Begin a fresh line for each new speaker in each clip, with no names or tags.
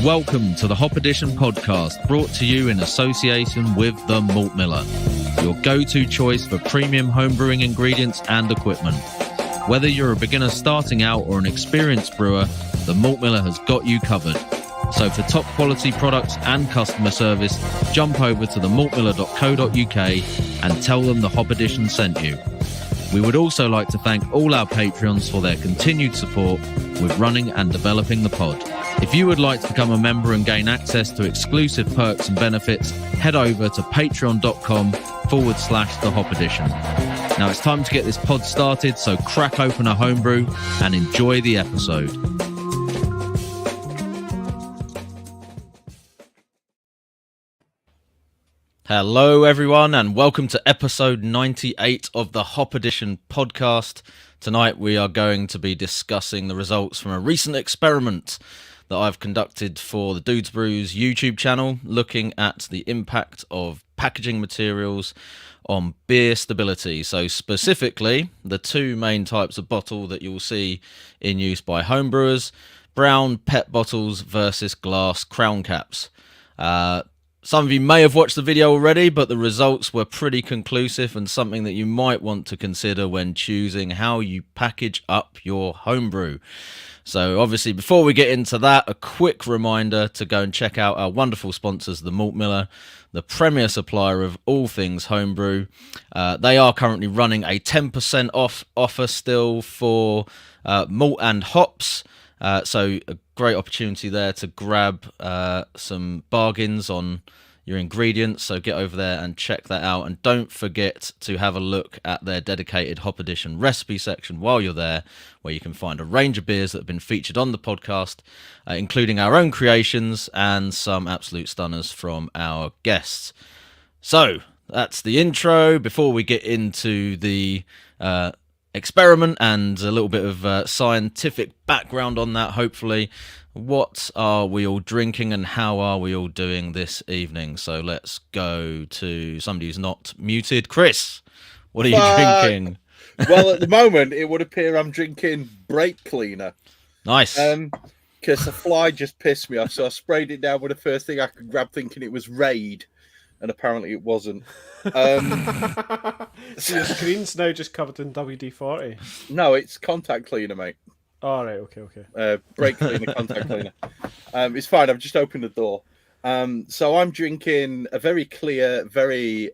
Welcome to the Hop Edition podcast, brought to you in association with the Malt Miller, your go-to choice for premium homebrewing ingredients and equipment. Whether you're a beginner starting out or an experienced brewer, the Malt Miller has got you covered. So for top quality products and customer service, jump over to themaltmiller.co.uk and tell them the Hop Edition sent you. We would also like to thank all our Patreons for their continued support with running and developing the pod. If you would like to become a member and gain access to exclusive perks and benefits, head over to patreon.com/the Hop Edition. Now it's time to get this pod started, so crack open a homebrew and enjoy the episode. Hello everyone and welcome to episode 98 of the Hop Edition podcast. Tonight we are going to be discussing the results from a recent experiment that I've conducted for the Dudest of Brews YouTube channel, looking at the impact of packaging materials on beer stability. So specifically, the two main types of bottle that you'll see in use by homebrewers: brown PET bottles versus glass crown caps. Some of you may have watched the video already, but the results were pretty conclusive and something that you might want to consider when choosing how you package up your homebrew. So obviously, before we get into that, a quick reminder to go and check out our wonderful sponsors, the Malt Miller, the premier supplier of all things homebrew. They are currently running a 10% off offer still for malt and hops. So a great opportunity there to grab some bargains on your ingredients, so get over there and check that out, and don't forget to have a look at their dedicated Hop Edition recipe section while you're there, where you can find a range of beers that have been featured on the podcast, including our own creations and some absolute stunners from our guests. So that's the intro. Before we get into the experiment and a little bit of scientific background on that, hopefully, what are we all drinking and how are we all doing this evening? So let's go to somebody who's not muted. Chris, what are you drinking?
Well, at the moment, it would appear I'm drinking brake cleaner.
Nice.
Because the fly just pissed me off, so I sprayed it down with the first thing I could grab, thinking it was Raid, and apparently it wasn't.
So your screen's now just covered in WD-40?
No, it's contact cleaner, mate.
Oh, right, okay.
Brake cleaner, contact cleaner. It's fine. I've just opened the door. So I'm drinking a very clear, very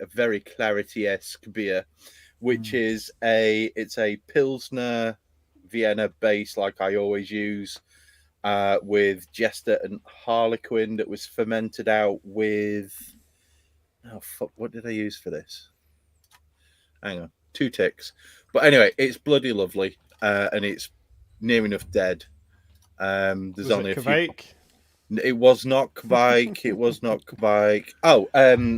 clarity-esque beer, which is a Pilsner Vienna base, like I always use, with Jester and Harlequin that was fermented out with. Oh fuck! What did I use for this? Hang on, 2 ticks. But anyway, it's bloody lovely, and it's near enough dead. There's
was
only
it
a
Kvike?
few. It was not Kvike. It was not Kvike. Oh,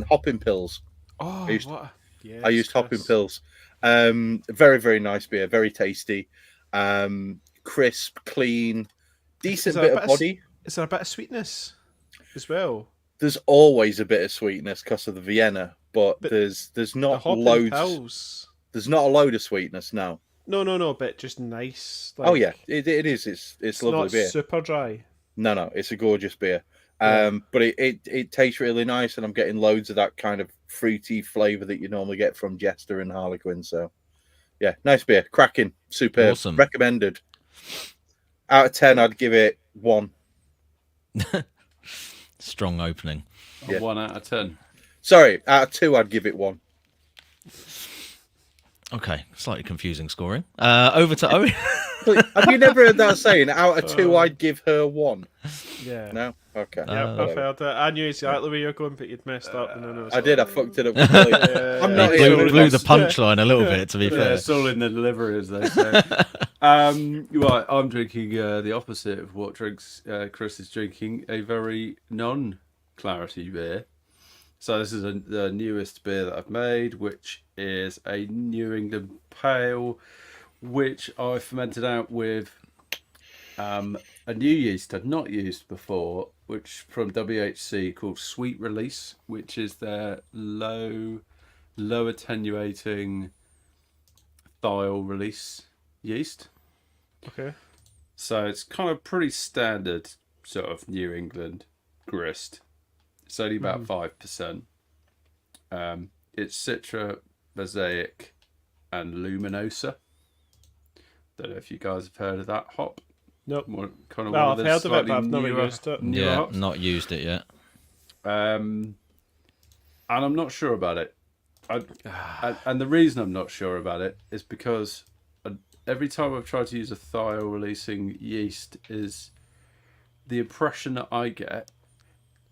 hopping pills.
Oh,
I
yes,
used hopping pills. Very nice beer. Very tasty. Crisp, clean, decent bit of body.
Is there a bit of sweetness as well?
There's always a bit of sweetness because of the Vienna, but there's not loads.
Pills.
There's not a load of sweetness now.
No, but just nice.
Oh yeah, it is. It's lovely
not
beer.
Super dry.
No, it's a gorgeous beer.
Yeah.
But it tastes really nice, and I'm getting loads of that kind of fruity flavour that you normally get from Jester and Harlequin. So yeah, nice beer, cracking, superb,
Awesome.
Recommended. Out of 10, I'd give it 1.
Strong opening.
Yeah.
1 out of 10.
Sorry, out of 2, I'd give it 1.
Okay, slightly confusing scoring. Over to Owen.
Have you never heard that saying? Out of 2, I'd give her 1.
Yeah.
No? Okay.
Yeah, I've heard it. I knew exactly where you're going, but you'd messed up.
I did. I fucked it up. I'm not
blew the punchline a little bit, to be fair.
It's all in the delivery, as they say. Right, I'm drinking the opposite of what Chris is drinking, a very non-clarity beer. So this is the newest beer that I've made, which is a New England Pale, which I fermented out with a new yeast I'd not used before, which from WHC called Sweet Release, which is their low attenuating thiol release yeast.
Okay.
So it's kind of pretty standard sort of New England grist. It's only about 5%. It's Citra, Mosaic, and Luminosa. Don't know if you guys have heard of that hop.
Nope.
Kind of
Well,
one
I've
of
heard
the
of it, but I've
slightly
never used it.
newer
Yeah,
hops.
not used it yet.
And I'm not sure about it. And the reason I'm not sure about it is because every time I've tried to use a thiol releasing yeast, is the impression that I get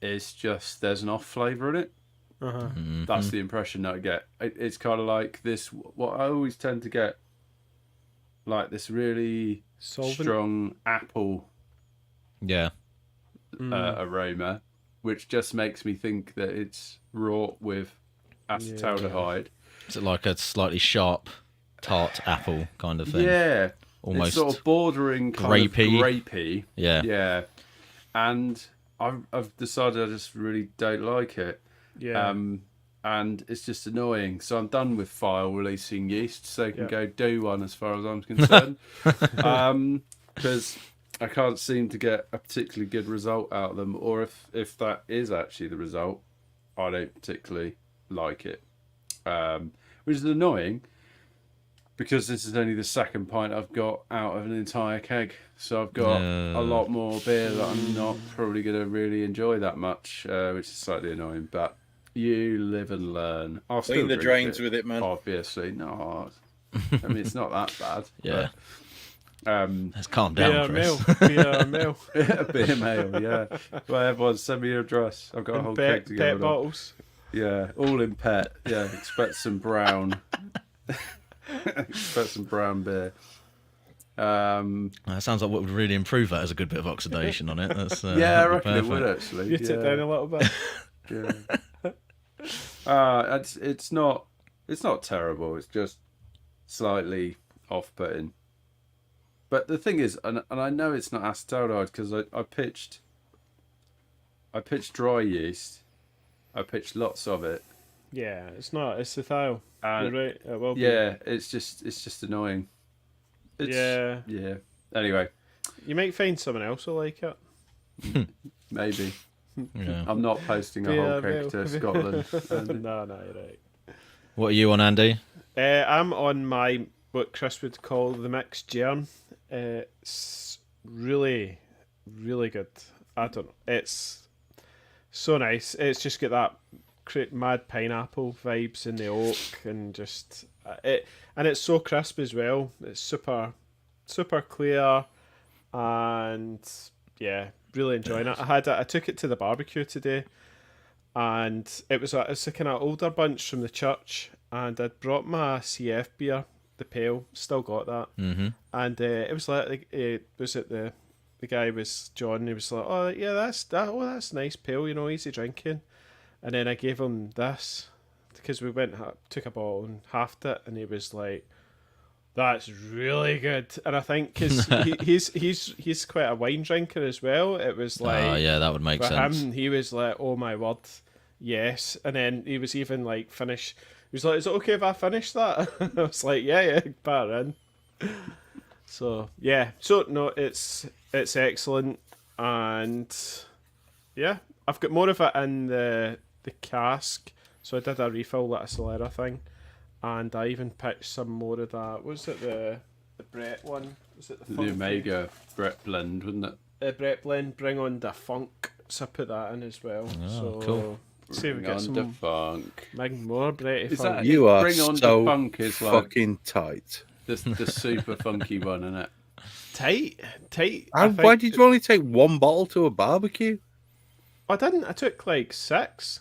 is just there's an off flavour in it. That's the impression that I get. It's kind of like this, what I always tend to get, like this really strong apple aroma, which just makes me think that it's wrought with acetaldehyde.
Is it like a slightly sharp, tart apple kind of thing?
Yeah.
Almost
it's sort of bordering kind of grapey.
Yeah.
Yeah. And I've decided I just really don't like it.
Yeah.
And it's just annoying. So I'm done with thiol releasing yeast, so you can go do one as far as I'm concerned. Because I can't seem to get a particularly good result out of them, or if that is actually the result, I don't particularly like it. Which is annoying, because this is only the second pint I've got out of an entire keg. So I've got a lot more beer that I'm not probably going to really enjoy that much, which is slightly annoying. But you live and learn. I'll
Clean
still
the
drink
drains
it,
with it, man.
obviously. No, I mean, it's not that bad.
Yeah.
But,
let's calm down, Chris.
Beer mail.
beer mail, yeah. Well, everyone, send me your address. I've got a whole keg to go
pet
with.
bottles.
Yeah, all in pet. Yeah, expect some brown. Expect some brown beer.
That sounds like what would really improve that as a good bit of oxidation on it. That's,
yeah, I
that'd be
reckon it would
perfect.
actually.
Get it down a little bit.
Yeah. It's not terrible. It's just slightly off-putting. But the thing is, and I know it's not acetaldehyde because I pitched dry yeast. I pitched lots of it.
Yeah, it's not. It's the thiol. You're right. It will be.
Yeah, it's just annoying. Yeah. Anyway,
You might find someone else will like it.
maybe.
Yeah.
I'm not posting a whole keg to Scotland.
No, you're right.
What are you on, Andy?
I'm on my what Chris would call the mixed germ. It's really, really good. I don't know. It's so nice. It's just got that mad pineapple vibes in the oak, and just and it's so crisp as well. It's super, super clear, and yeah, really enjoying it. I took it to the barbecue today, and it's a kind of older bunch from the church, and I'd brought my CF beer, the pale, still got that, and it was like was it the guy was John? He was like, oh yeah, that's nice pale, easy drinking, and then I gave him this because we took a bottle and halved it, and he was like, that's really good. And I think because he's quite a wine drinker as well, it was like,
yeah, that would make
for
sense.
him, he was like, oh my word, yes. And then he was even like he was like, is it okay if I finish that? I was like, yeah, bar in. So yeah, so no, it's excellent, and yeah, I've got more of it in the cask. So I did a refill, like a Solera thing, and I even pitched some more of that. Was it the Brett one? Was it
The Omega Brett blend, wasn't it?
The Brett blend, bring on the funk. So I put that in as well.
Oh,
so
cool.
see if we
Bring
get
on
some
the funk.
more Bretty
Is
funk.
that
You are
Bring on
so
the funk is like
fucking tight.
the super funky one, isn't it?
Tight.
And why did you only take one bottle to a barbecue?
I didn't. I took like 6.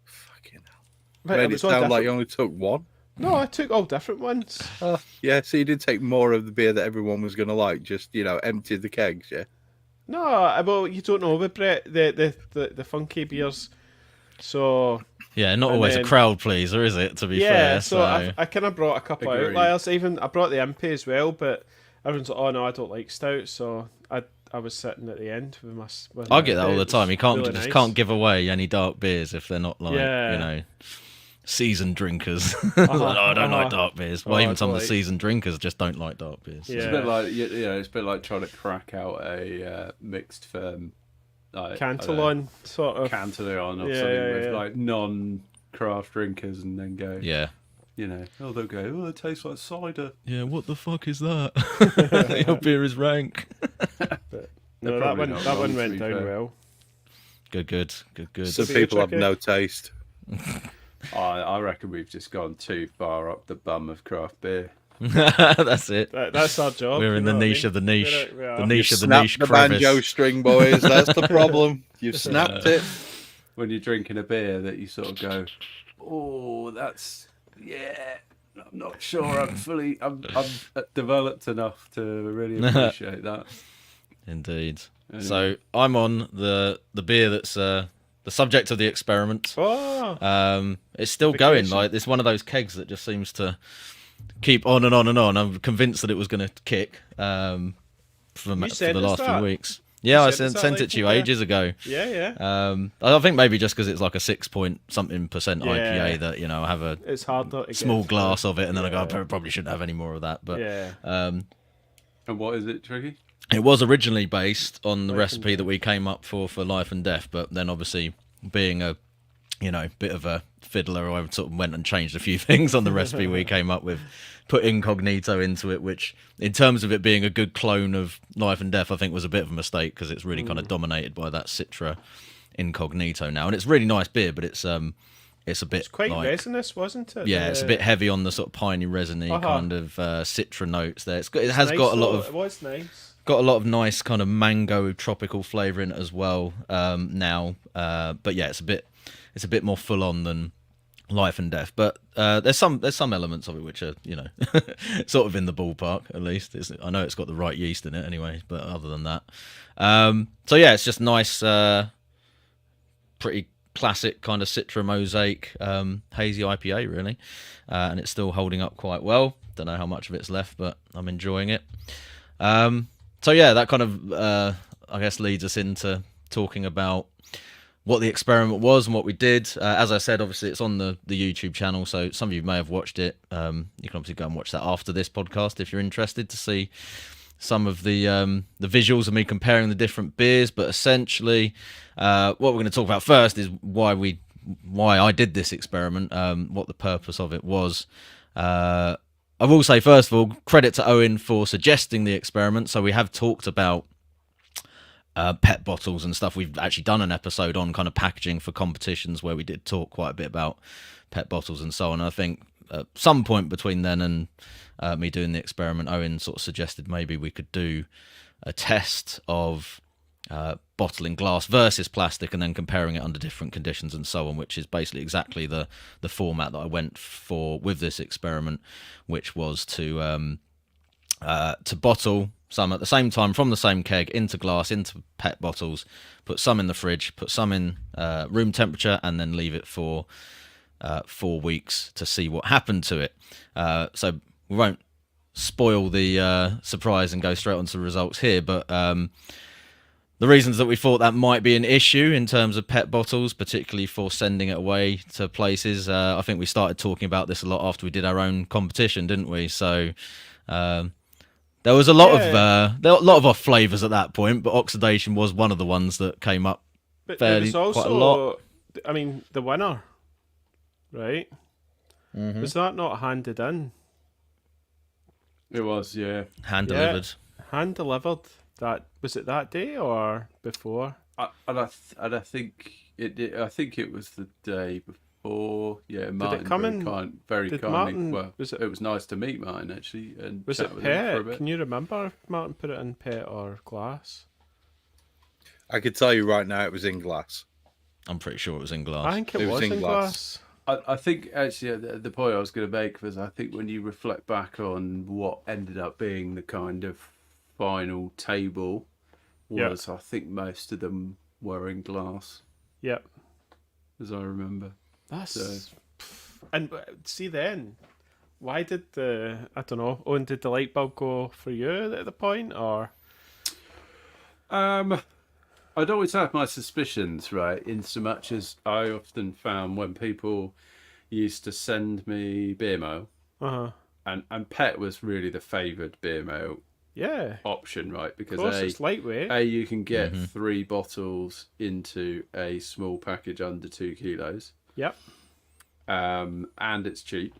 Fucking hell.
But
Made it
was all
sound like
different-
you only took one.
No, I took all different ones.
Yeah, so you did take more of the beer that everyone was going to like, just, emptied the kegs, yeah?
No, well, you don't know with Brett the funky beers. So
Yeah, not
And
always
then-
a crowd pleaser, is it? To be
yeah,
fair,
so I kind of brought a couple of
Agreed.
outliers. I brought the MP as well, but everyone's like, oh no, I don't like stout. So I was sitting at the end with my.
I get that all the time. You can't
really
just
nice.
can't give away any dark beers if they're not like
Yeah.
seasoned drinkers. Like, oh, I don't like dark beers. Well, even some of the
like-
seasoned drinkers just don't like dark beers.
Yeah.
It's a bit like it's a bit like trying to crack out a mixed like
Cantillon, sort of.
Cantillon or
Yeah,
something
yeah,
with
yeah.
like non-craft drinkers, and then go,
Yeah.
they'll go, oh, it tastes like cider.
Yeah, what the fuck is that? Your beer is rank.
No, that
probably
one
not
that
wrong,
one
to
went
be
down
fair.
well.
Good.
Some
beer
people have
tricky.
no taste.
I reckon we've just gone too far up the bum of craft beer.
That's it.
That's our job.
We're
you
in
know
the
what I
niche
mean?
of the niche.
We are.
The niche of the
Snap
niche
the
crevice.
banjo string, boys. That's the problem. You've snapped it.
When you're drinking a beer that you sort of go, oh, that's I'm not sure I'm developed enough to really appreciate that.
Indeed.
Anyway.
So I'm on the beer that's the subject of the experiment.
Oh,
It's still going.
Vacation.
Like it's one of those kegs that just seems to keep on and on and on. I'm convinced that it was going to kick for the
sent us
last few
that?
weeks. Yeah, I
sent us that
sent it
link
to you
in there?
ages ago.
yeah.
I think maybe just because it's like a 6-point-something%
Yeah.
IPA that I have a
It's hard not to
small
get
glass of it, and then I go,
Yeah.
I probably shouldn't have any more of that. But
Yeah.
And what is it, Tricky?
it was originally based on the
Life and
recipe that we came up for Life and Death, but then obviously being a bit of a fiddler, I sort of went and changed a few things on the recipe we came up with, put incognito into it, which in terms of it being a good clone of Life and Death, I think was a bit of a mistake because it's really kind of dominated by that Citra incognito now, and it's really nice beer, but it's a bit
It's quite
like,
resinous, wasn't it?
yeah, it's a bit heavy on the sort of piney, resiny kind of Citra notes there. It has
Nice
got a lot
though,
of
It was nice.
got a lot of nice kind of mango tropical flavour in it as well now. But yeah, it's a bit more full on than Life and Death. But there's some elements of it which are sort of in the ballpark at least. I know it's got the right yeast in it anyway. But other than that, so yeah, it's just nice, pretty classic kind of Citra mosaic hazy IPA really, and it's still holding up quite well. Don't know how much of it's left, but I'm enjoying it. So yeah, that kind of I guess leads us into talking about what the experiment was and what we did. As I said, obviously it's on the YouTube channel, so some of you may have watched it. You can obviously go and watch that after this podcast if you're interested to see some of the visuals of me comparing the different beers. But essentially, what we're going to talk about first is why I did this experiment, what the purpose of it was. I will say, first of all, credit to Owen for suggesting the experiment. So we have talked about PET bottles and stuff. We've actually done an episode on kind of packaging for competitions where we did talk quite a bit about PET bottles and so on. I think at some point between then and me doing the experiment, Owen sort of suggested maybe we could do a test of bottling glass versus plastic and then comparing it under different conditions and so on, which is basically exactly the format that I went for with this experiment, which was to bottle some at the same time from the same keg into glass, into PET bottles, put some in the fridge, put some in room temperature, and then leave it for 4 weeks to see what happened to it. So we won't spoil the surprise and go straight on to the results here, but the reasons that we thought that might be an issue in terms of PET bottles, particularly for sending it away to places, I think we started talking about this a lot after we did our own competition, didn't we? So there was a lot of off flavours at that point, but oxidation was one of the ones that came up
But
fairly
there was
quite a
also,
lot.
I mean, the winner, right?
Mm-hmm.
Was that not handed in?
It was, yeah.
Hand
Yeah.
delivered.
Hand delivered. Was it that day or before?
I think it was the day before. Yeah, Martin
come
very,
in-
very
did
kindly.
Martin-
Well,
was
it was nice to meet Martin actually, and
Was
chat
it
with him for a
PET?
bit.
Can you remember if Martin put it in PET or glass?
I could tell you right now it was in glass.
I'm pretty sure it was in
I
glass.
think it
It was
was
in
in
glass.
glass.
I think actually the point I was going to make was I think when you reflect back on what ended up being the kind of final table was I think most of them were in glass,
Yep.
as I remember.
That's and see then, why did I don't know? Oh, and did the light bulb go for you at the point or?
I'd always have my suspicions, right? In so much as I often found when people used to send me beer mail, and Pet was really the favoured beer mail option, right?
Of
Because
course, it's lightweight.
you can get 3 bottles into a small package under 2 kilos.
Yep.
And it's cheap.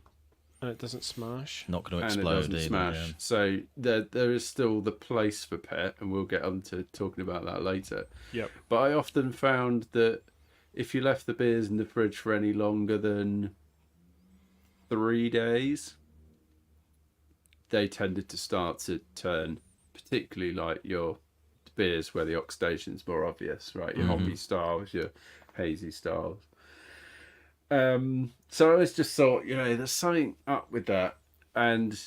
And it doesn't smash.
Not going to
And it
explode
doesn't
either.
smash.
Yeah.
So there is still the place for Pet, and we'll get on to talking about that later.
Yep.
But I often found that if you left the beers in the fridge for any longer than 3 days, they tended to start to turn, particularly like your beers where the oxidation's more obvious, right? Your hoppy styles, your hazy styles. So I always just thought, there's something up with that. And,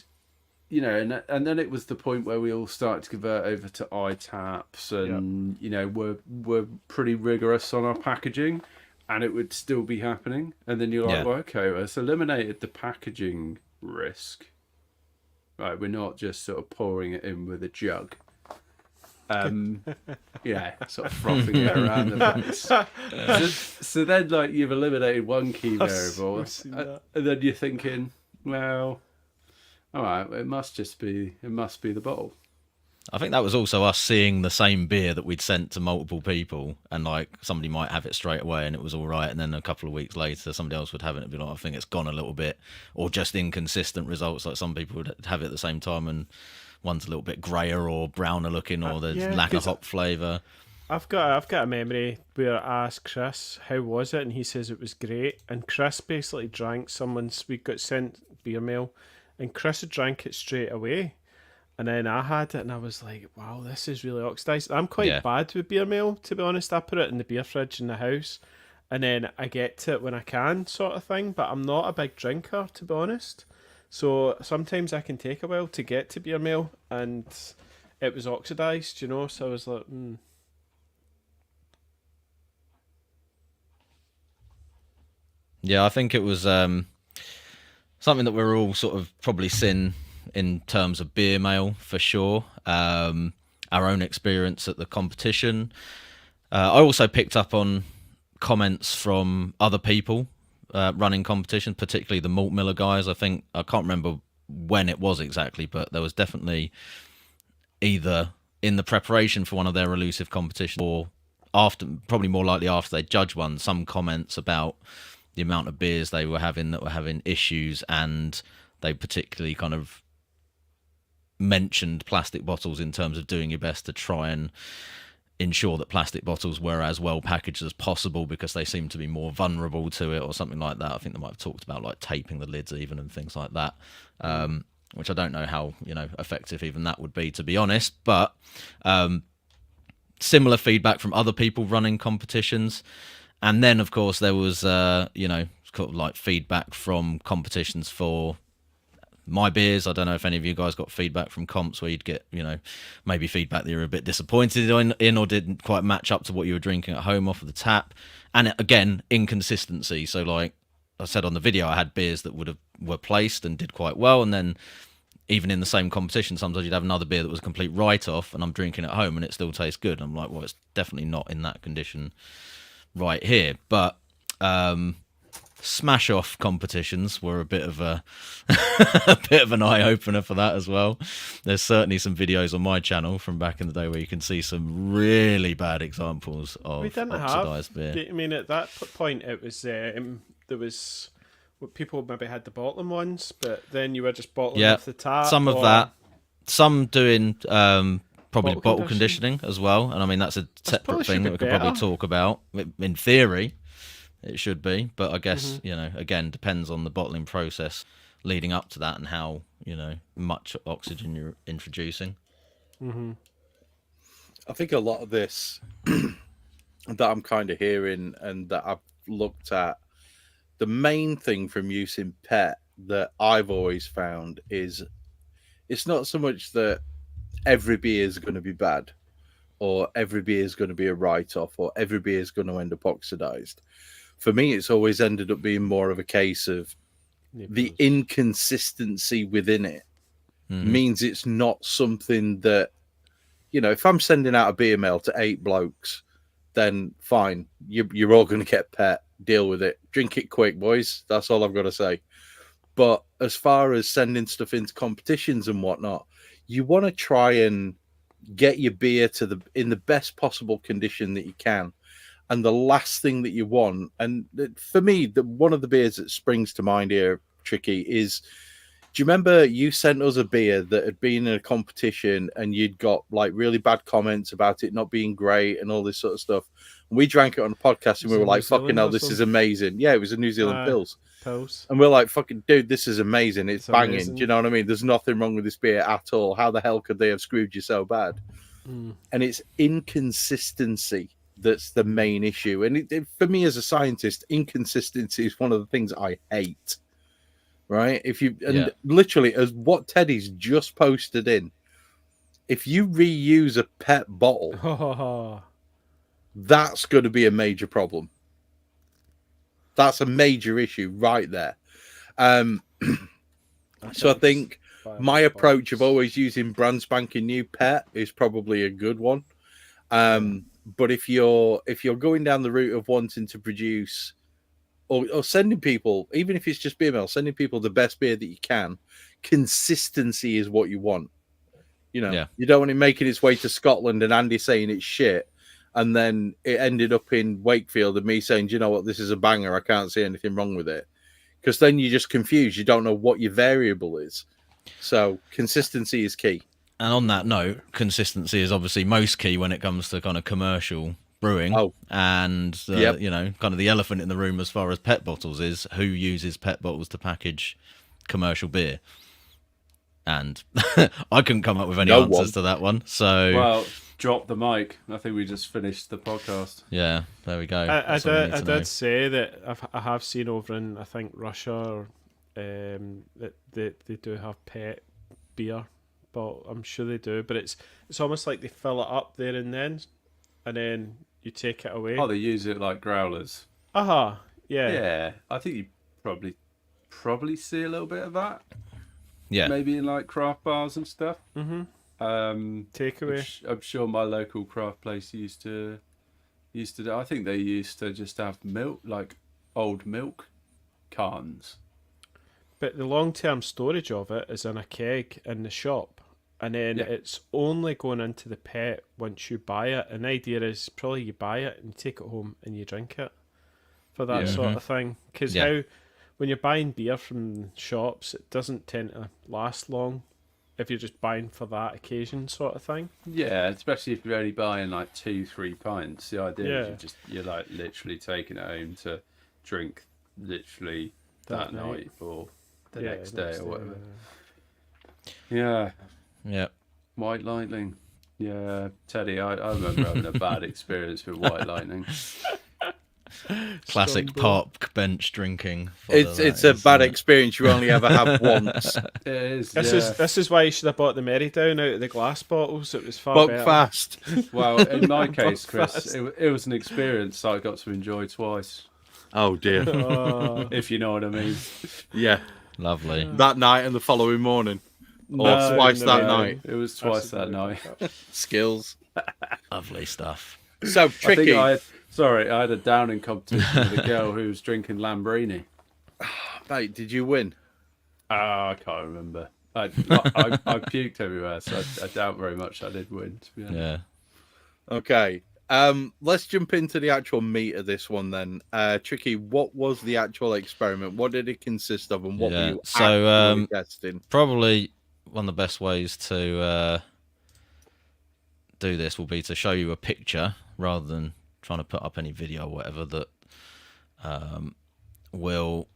and then it was the point where we all started to convert over to iTaps and, we're pretty rigorous on our packaging, and it would still be happening. And then you're like, well, okay, well, it's eliminated the packaging risk. Right, we're not just sort of pouring it in with a jug. Sort of frothing it around the place. So then, like, you've eliminated one key variable, and then you're thinking, well, all right, it must be the bottle.
I think that was also us seeing the same beer that we'd sent to multiple people, and like somebody might have it straight away and it was all right, and then a couple of weeks later somebody else would have it and be like, I think it's gone a little bit, or just inconsistent results. Like some people would have it at the same time and one's a little bit grayer or browner looking, or there's lack of hop flavour.
I've got a memory where I asked Chris how was it, and he says it was great. And Chris basically drank we got sent beer mail, and Chris had drank it straight away. And then I had it, and I was like, wow, this is really oxidised. I'm quite bad with beer mail, to be honest. I put it in the beer fridge in the house, and then I get to it when I can, sort of thing. But I'm not a big drinker, to be honest. So sometimes I can take a while to get to beer mail, and it was oxidised, So I was like,
Yeah, I think it was something that we're all sort of probably seen in terms of beer mail for sure. Our own experience at the competition. I also picked up on comments from other people running competition, particularly the Malt Miller guys. I can't remember when it was exactly, but there was definitely either in the preparation for one of their elusive competitions or after, probably more likely after they judged one, some comments about the amount of beers they were having that were having issues, and they particularly kind of mentioned plastic bottles in terms of doing your best to try and ensure that plastic bottles were as well packaged as possible because they seem to be more vulnerable to it or something like that. I think they might have talked about like taping the lids even and things like that, which I don't know how effective even that would be, to be honest. But similar feedback from other people running competitions. And then, of course, there was, sort of like feedback from competitions for my beers. I don't know if any of you guys got feedback from comps where you'd get, maybe feedback that you were a bit disappointed in or didn't quite match up to what you were drinking at home off of the tap. And again, inconsistency. So like I said on the video, I had beers that were placed and did quite well. And then even in the same competition, sometimes you'd have another beer that was a complete write-off and I'm drinking at home and it still tastes good. I'm like, well, it's definitely not in that condition right here. But smash off competitions were a bit of a bit of an eye opener for that as well. There's certainly some videos on my channel from back in the day where you can see some really bad examples of oxidized beer.
I mean, at that point, it was there was people maybe had the bottling ones, but then you were just bottling off the tap.
Some of that, some doing probably bottle conditioning as well, and I mean that's a separate thing that we could probably talk about. In theory, it should be, but I guess again, depends on the bottling process leading up to that and how much oxygen you're introducing.
I think a lot of this that I'm kind of hearing and that I've looked at, the main thing from using PET that I've always found is it's not so much that every beer is going to be bad or every beer is going to be a write-off or every beer is going to end up oxidized. For me, it's always ended up being more of a case of the inconsistency within it means it's not something that, if I'm sending out a beer mail to 8 blokes, then fine, you're all going to get PET. deal with it. Drink it quick, boys. That's all I've got to say. But as far as sending stuff into competitions and whatnot, you want to try and get your beer in the best possible condition that you can. And the last thing that you want, and for me, one of the beers that springs to mind here, Tricky, is, do you remember you sent us a beer that had been in a competition and you'd got like really bad comments about it not being great and all this sort of stuff? And we drank it on the podcast and we were like, fucking hell, this is amazing. Yeah, it was a New Zealand Pils. And we're like, fucking dude, this is amazing. It's banging. Amazing. Do you know what I mean? There's nothing wrong with this beer at all. How the hell could they have screwed you so bad? And it's inconsistency that's the main issue. And for me as a scientist, inconsistency is one of the things I hate. Right? Literally, as what Teddy's just posted in, if you reuse a PET bottle, that's going to be a major problem. That's a major issue right there. So I think my approach of always using brand spanking new PET is probably a good one. But if you're going down the route of wanting to produce or sending people, even if it's just beer mail, sending people the best beer that you can, consistency is what you want. You know, you don't want it making its way to Scotland and Andy saying it's shit, and then it ended up in Wakefield and me saying, do you know what, this is a banger, I can't see anything wrong with it. Because then you're just confused. You don't know what your variable is. So consistency is key.
And on that note, consistency is obviously most key when it comes to kind of commercial brewing. And, you know, kind of the elephant in the room as far as PET bottles is who uses PET bottles to package commercial beer. And I couldn't come up with any answers to that one. So,
well, drop the mic. I think we just finished the podcast.
Yeah, there we go.
I did say that I have seen over in, I think, Russia, that they do have PET beer. But I'm sure they do. But it's almost like they fill it up there and then you take it away.
Oh, they use it like growlers.
Yeah.
Yeah, I think you probably see a little bit of that.
Yeah,
maybe in like craft bars and stuff.
Takeaway.
I'm sure my local craft place used to do. I think they used to just have milk, like old milk cans.
But the long-term storage of it is in a keg in the shop, and then it's only going into the PET once you buy it. And the idea is probably you buy it and you take it home and you drink it for that sort of thing. Because when you're buying beer from shops, it doesn't tend to last long if you're just buying for that occasion sort of thing.
Yeah, especially if you're only buying like 2-3 pints. The idea is you're like literally taking it home to drink literally that night or the next day or whatever. Yeah. White Lightning. Yeah, Teddy, I remember having a bad experience with White Lightning.
Classic park bench drinking.
It's a bad experience you only ever have once.
It is.
This is why you should have bought the Merrydown out of the glass bottles. It was far
Buck
better.
fast.
Well, in my case, Chris, it was an experience I got to enjoy twice.
Oh dear.
If you know what I mean.
Yeah.
Lovely.
That night and the following morning. Or twice that night.
It was twice that night.
Skills.
Lovely stuff.
So tricky.
I had a downing competition with a girl who was drinking Lambrini.
Mate, did you win?
I can't remember. I puked everywhere, so I doubt very much I did win, to be honest.
Yeah.
Okay. Let's jump into the actual meat of this one then. Tricky, what was the actual experiment? What did it consist of, and what were you actually testing?
Probably one of the best ways to do this will be to show you a picture rather than trying to put up any video or whatever that will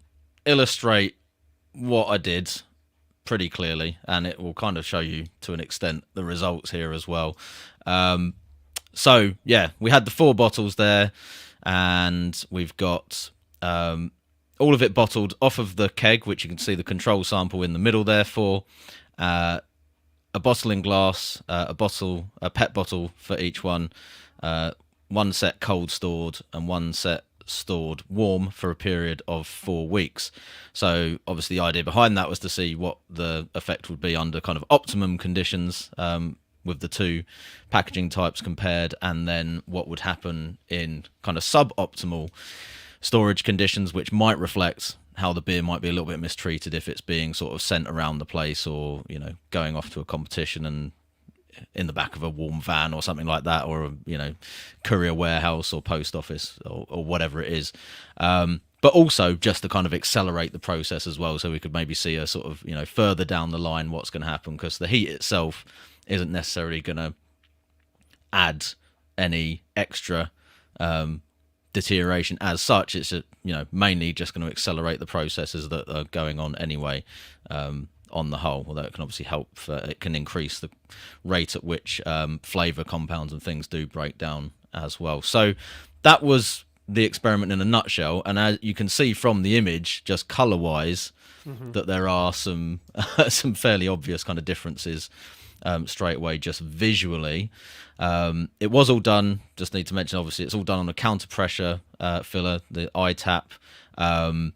illustrate what I did pretty clearly, and it will kind of show you to an extent the results here as well. So yeah, we had the 4 bottles there, and we've got all of it bottled off of the keg, which you can see the control sample in the middle there for. A bottle in glass, a PET bottle for each one, one set cold stored and one set stored warm for a period of 4 weeks. So obviously the idea behind that was to see what the effect would be under kind of optimum conditions with the 2 packaging types compared, and then what would happen in kind of suboptimal storage conditions, which might reflect how the beer might be a little bit mistreated if it's being sort of sent around the place, or going off to a competition and in the back of a warm van or something like that, or a courier warehouse or post office or whatever it is. But also just to kind of accelerate the process as well, so we could maybe see a sort of further down the line what's going to happen, because the heat itself isn't necessarily going to add any extra deterioration as such. It's mainly just going to accelerate the processes that are going on anyway, on the whole, although it can obviously help. It can increase the rate at which flavour compounds and things do break down as well. So that was the experiment in a nutshell, and as you can see from the image, just colour wise, that there are some some fairly obvious kind of differences straight away, just visually. It was all done, just need to mention, obviously it's all done on a counter pressure filler, the ITAP.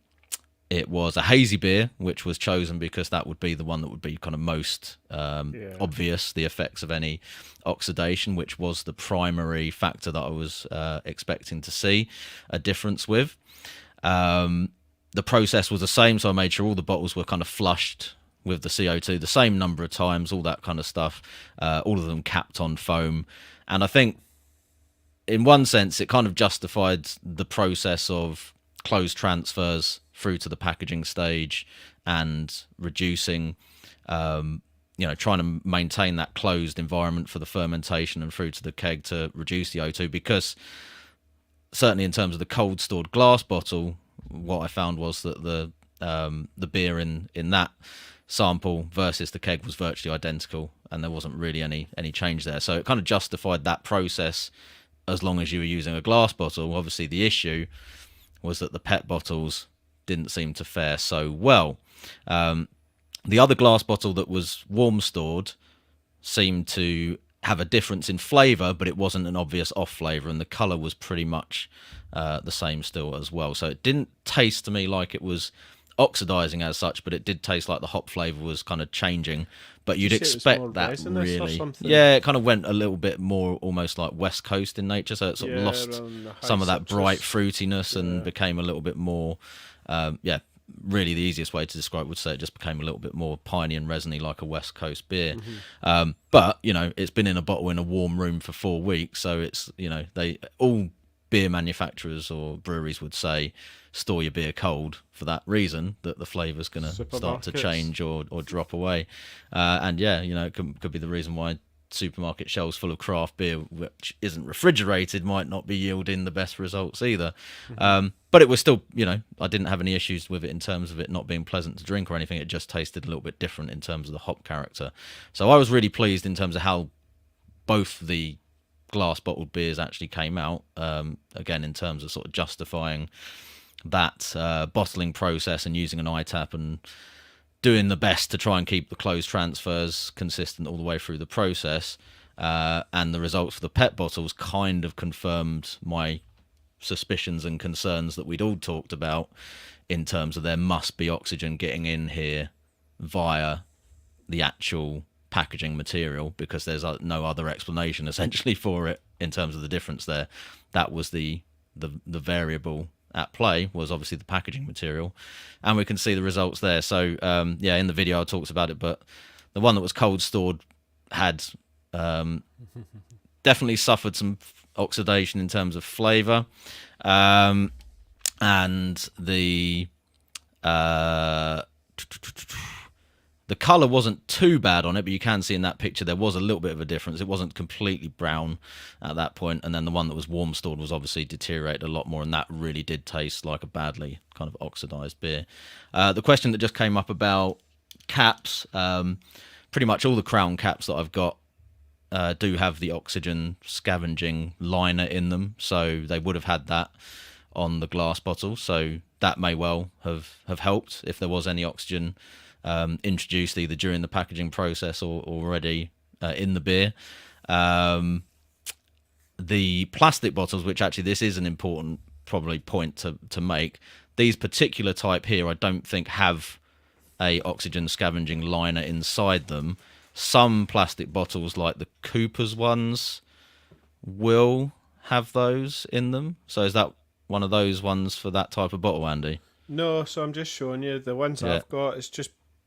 It was a hazy beer, which was chosen because that would be the one that would be kind of most obvious, the effects of any oxidation, which was the primary factor that I was expecting to see a difference with. The process was the same, so I made sure all the bottles were kind of flushed with the CO2 the same number of times, all that kind of stuff, all of them capped on foam. And I think in one sense it kind of justified the process of closed transfers through to the packaging stage and reducing, trying to maintain that closed environment for the fermentation and through to the keg to reduce the O2, because certainly in terms of the cold stored glass bottle, what I found was that the beer in that sample versus the keg was virtually identical, and there wasn't really any change there. So it kind of justified that process as long as you were using a glass bottle. Obviously the issue was that the PET bottles didn't seem to fare so well. The other glass bottle that was warm stored seemed to have a difference in flavour, but it wasn't an obvious off flavour, and the colour was pretty much the same still as well. So it didn't taste to me like it was oxidizing as such, but it did taste like the hop flavour was kind of changing. But you'd expect that, really. Yeah, it kind of went a little bit more almost like West Coast in nature, so it sort of lost some of that bright fruitiness and became a little bit more, really the easiest way to describe it would say it just became a little bit more piney and resiny like a West Coast beer. But, it's been in a bottle in a warm room for 4 weeks, so it's, they all beer manufacturers or breweries would say store your beer cold for that reason, that the flavour's going to start to change or drop away. It could be the reason why supermarket shelves full of craft beer which isn't refrigerated might not be yielding the best results either. But it was still, I didn't have any issues with it in terms of it not being pleasant to drink or anything. It just tasted a little bit different in terms of the hop character. So I was really pleased in terms of how both the glass bottled beers actually came out, again in terms of sort of justifying that bottling process and using an ITAP and doing the best to try and keep the closed transfers consistent all the way through the process. And the results for the PET bottles kind of confirmed my suspicions and concerns that we'd all talked about, in terms of there must be oxygen getting in here via the actual packaging material, because there's no other explanation essentially for it in terms of the difference there. That was the variable at play, was obviously the packaging material, and we can see the results there. So in the video I talked about it, but the one that was cold stored had definitely suffered some oxidation in terms of flavour, and the colour wasn't too bad on it, but you can see in that picture there was a little bit of a difference. It wasn't completely brown at that point, and then the one that was warm stored was obviously deteriorated a lot more, and that really did taste like a badly kind of oxidised beer. The question that just came up about caps, pretty much all the Crown caps that I've got do have the oxygen scavenging liner in them, so they would have had that on the glass bottle, so that may well have helped if there was any oxygen introduced either during the packaging process or already in the beer. The plastic bottles, which actually this is an important probably point to make, these particular type here I don't think have a oxygen scavenging liner inside them. Some plastic bottles like the Cooper's ones will have those in them. So is that one of those ones for that type of bottle, Andy?
No, so I'm just showing you the ones
Yeah.
I've got.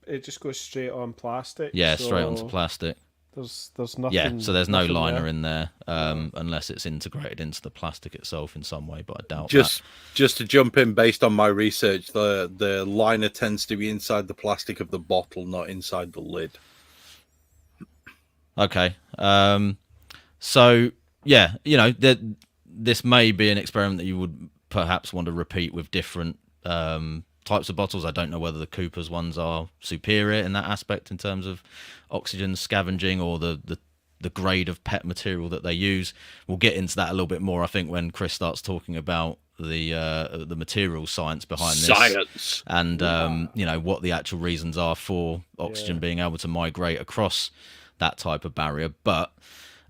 It just goes straight on plastic.
Yeah,
so
straight onto plastic.
There's nothing.
Yeah, so there's no
nothing
liner
there.
in there, unless it's integrated into the plastic itself in some way. But I doubt
Just to jump in, based on my research, the liner tends to be inside the plastic of the bottle, not inside the lid.
that. Okay. So yeah, this may be an experiment that you would perhaps want to repeat with different types of bottles. I don't know whether the Cooper's ones are superior in that aspect in terms of oxygen scavenging or the grade of PET material that they use. We'll get into that a little bit more, I think, when Chris starts talking about the material science behind this.
Science.
And what the actual reasons are for oxygen being able to migrate across that type of barrier. But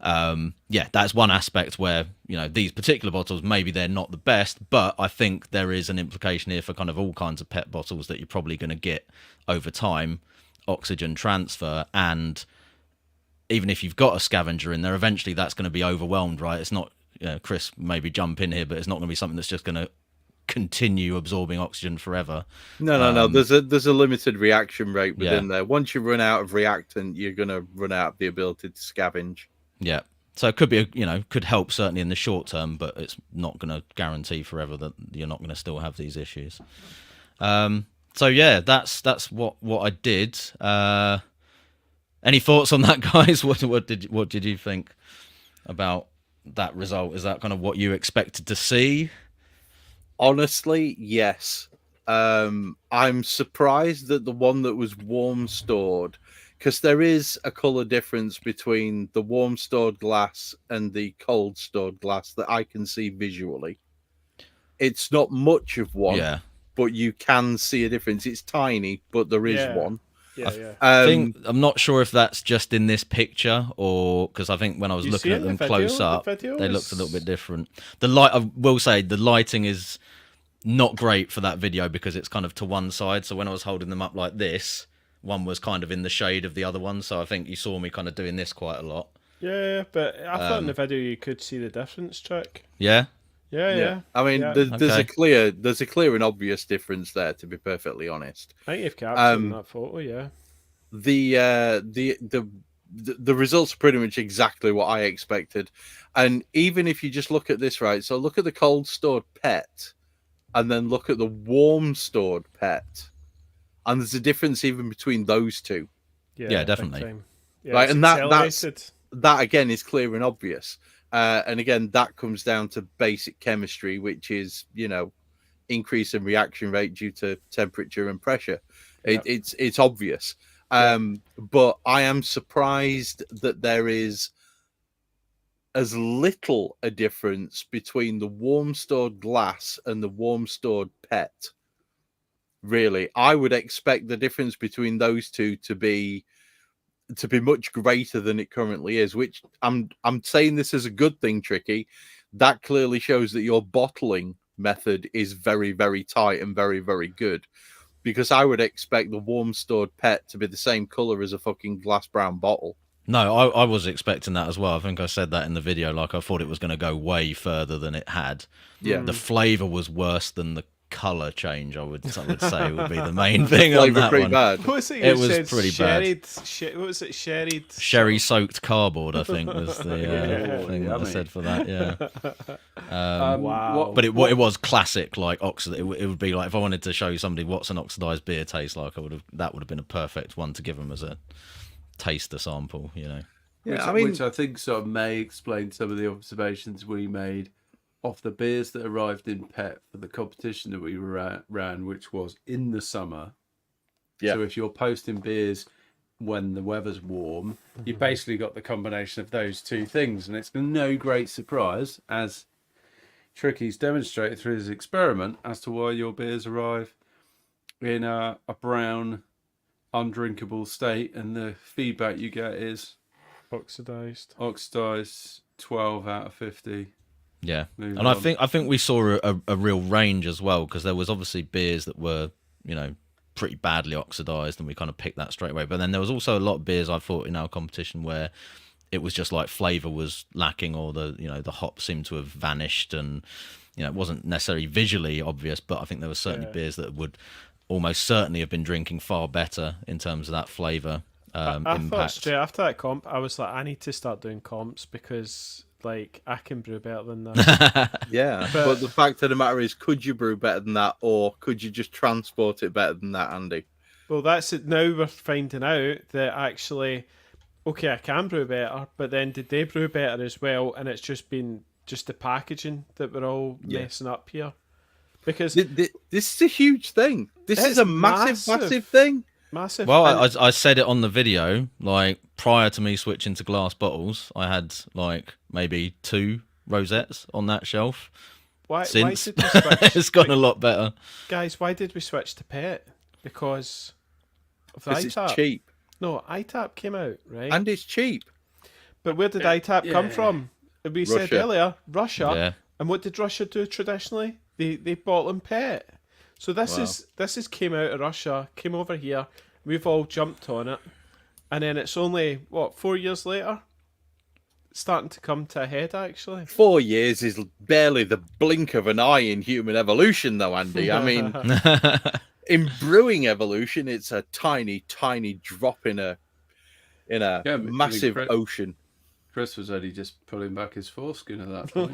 that's one aspect where these particular bottles, maybe they're not the best, but I think there is an implication here for kind of all kinds of PET bottles that you're probably going to get over time oxygen transfer. And even if you've got a scavenger in there, eventually that's going to be overwhelmed, right? It's not, Chris, maybe jump in here, but it's not going to be something that's just going to continue absorbing oxygen forever.
No. There's a limited reaction rate within there. Once you run out of reactant, you're going to run out of the ability to scavenge.
Yeah. So it could be, could help certainly in the short term, but it's not going to guarantee forever that you're not going to still have these issues. So yeah, that's what I did. Any thoughts on that, guys? What did you think about that result? Is that kind of what you expected to see?
Honestly, yes. I'm surprised that the one that was warm stored, because there is a color difference between the warm stored glass and the cold stored glass that I can see visually. It's not much of one, but you can see a difference. It's tiny, but there is one.
I'm not sure if that's just in this picture or because I think when I was looking at them close up, they looked a little bit different. The light, I will say, the lighting is not great for that video because it's kind of to one side. So when I was holding them up like this, one was kind of in the shade of the other one. So I think you saw me kind of doing this quite a lot.
Yeah, but I thought in the video you could see the difference, Chuck.
Yeah.
Yeah.
I mean, there's a clear and obvious difference there, to be perfectly honest.
I think you've captured that photo. Yeah.
The results are pretty much exactly what I expected, and even if you just look at this, right? So look at the cold stored PET, and then look at the warm stored PET, and there's a difference even between those two.
Yeah, definitely.
Yeah,
right, and that again is clear and obvious. And again, that comes down to basic chemistry, which is, increase in reaction rate due to temperature and pressure. It's obvious. But I am surprised that there is as little a difference between the warm stored glass and the warm stored PET. Really, I would expect the difference between those two to be much greater than it currently is, which I'm saying this is a good thing, Tricky. That clearly shows that your bottling method is very, very tight and very, very good, because I would expect the warm stored PET to be the same color as a fucking glass brown bottle.
No, I was expecting that as well. I think I said that in the video. Like, I thought it was going to go way further than it had.
Yeah.
The flavor was worse than the color change. I would say would be the main thing on that one.
Bad.
It was pretty bad.
What was it? Sherry
soaked cardboard, I think, was the thing that I said for that. Yeah.
Wow.
But it was classic, like oxid. It would be like if I wanted to show you somebody what's an oxidized beer tastes like, that would have been a perfect one to give them as a taster sample.
Yeah, which I think sort of may explain some of the observations we made off the beers that arrived in PET for the competition that we ran, which was in the summer. Yeah. So if you're posting beers when the weather's warm, you basically got the combination of those two things. And it's no great surprise, as Tricky's demonstrated through his experiment, as to why your beers arrive in a brown, undrinkable state. And the feedback you get is
oxidized
12 out of 50.
Yeah, and I think we saw a real range as well, because there was obviously beers that were, pretty badly oxidized, and we kind of picked that straight away. But then there was also a lot of beers I thought in our competition where it was just like flavor was lacking, or the hop seemed to have vanished, and it wasn't necessarily visually obvious, but I think there were certainly beers that would almost certainly have been drinking far better in terms of that flavour
I thought
impact.
straight after that comp, I was like, I need to start doing comps because like I can brew better than that.
Yeah, but the fact of the matter is, could you brew better than that, or could you just transport it better than that, Andy?
Well, that's it. Now we're finding out that actually, okay, I can brew better, but then did they brew better as well? And it's just been just the packaging that we're all messing up here. Because
This is a huge thing. This is a massive thing.
Massive.
Well, I said it on the video, like prior to me switching to glass bottles, I had like maybe 2 rosettes on that shelf.
Why
Since
did we switch?
it's gone a lot better.
Guys, why did we switch to PET? Because of the
Because it's
ITAP.
cheap.
No, ITAP came out, right?
And it's cheap.
But where did ITAP come from? We said
Russia.
earlier, Russia.
Yeah.
And what did Russia do traditionally? They bottle in PET. So this is came out of Russia, came over here. We've all jumped on it, and then it's only 4 years later, starting to come to a head. Actually,
4 years is barely the blink of an eye in human evolution, though, Andy. I mean, in brewing evolution, it's a tiny drop in a massive ocean.
Chris was only just pulling back his foreskin at that point.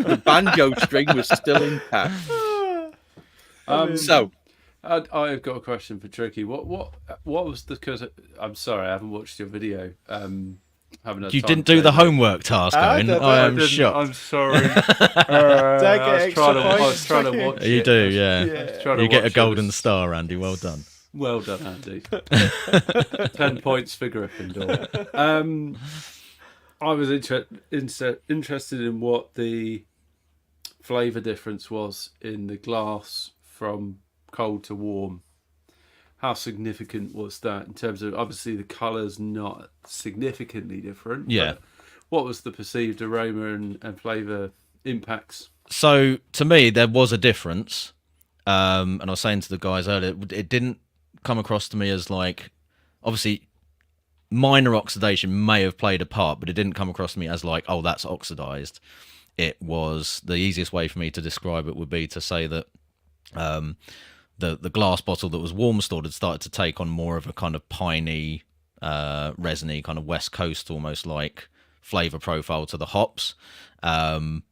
The banjo string was still intact. So
I've got a question for Tricky. What was the? Because I'm sorry, I haven't watched your video.
You didn't do the homework task, Owen. I am shocked.
I'm sorry. I was trying to watch it.
You do, yeah. You get a golden star, Andy. Well done.
Well done, Andy. 10 points for Gryffindor. I was interested in what the flavour difference was in the glass from cold to warm. How significant was that in terms of, obviously the colour's not significantly different.
Yeah.
But what was the perceived aroma and flavour impacts?
So to me, there was a difference. And I was saying to the guys earlier, it didn't come across to me as like, obviously minor oxidation may have played a part, but it didn't come across to me as like, oh, that's oxidized. It was, the easiest way for me to describe it would be to say that the glass bottle that was warm stored had started to take on more of a kind of piney, resiny, kind of West Coast almost like flavour profile to the hops. And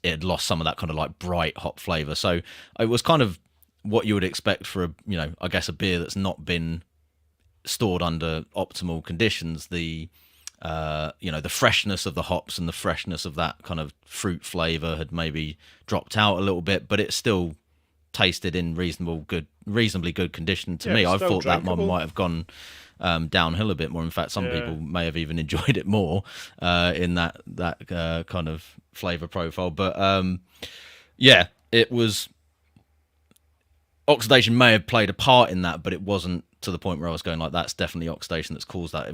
it had lost some of that kind of like bright hop flavour. So it was kind of what you would expect for I guess a beer that's not been stored under optimal conditions. The the freshness of the hops and the freshness of that kind of fruit flavour had maybe dropped out a little bit, but it still tasted in reasonably good condition to me. I thought that one might have gone downhill a bit more. In fact, some people may have even enjoyed it more in that kind of flavour profile. But it was, oxidation may have played a part in that, but it wasn't to the point where I was going like, that's definitely oxidation that's caused that.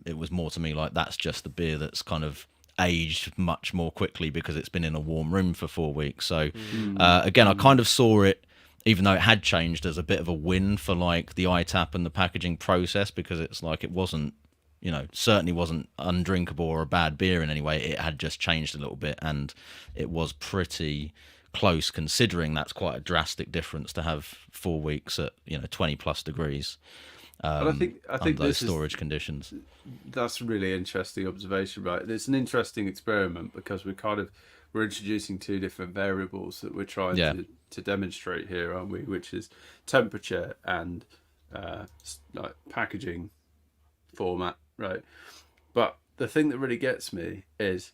It was more to me like, that's just the beer that's kind of aged much more quickly because it's been in a warm room for 4 weeks. So again, I kind of saw it, even though it had changed, as a bit of a win for like the ITAP and the packaging process, because it's like, it wasn't, certainly wasn't undrinkable or a bad beer in any way. It had just changed a little bit, and it was pretty close, considering that's quite a drastic difference to have 4 weeks at 20 plus degrees.
But I think
under those
this
storage conditions.
That's a really interesting observation, right? It's an interesting experiment because we're introducing 2 different variables that we're trying to demonstrate here, aren't we? Which is temperature and like packaging format, right? But the thing that really gets me is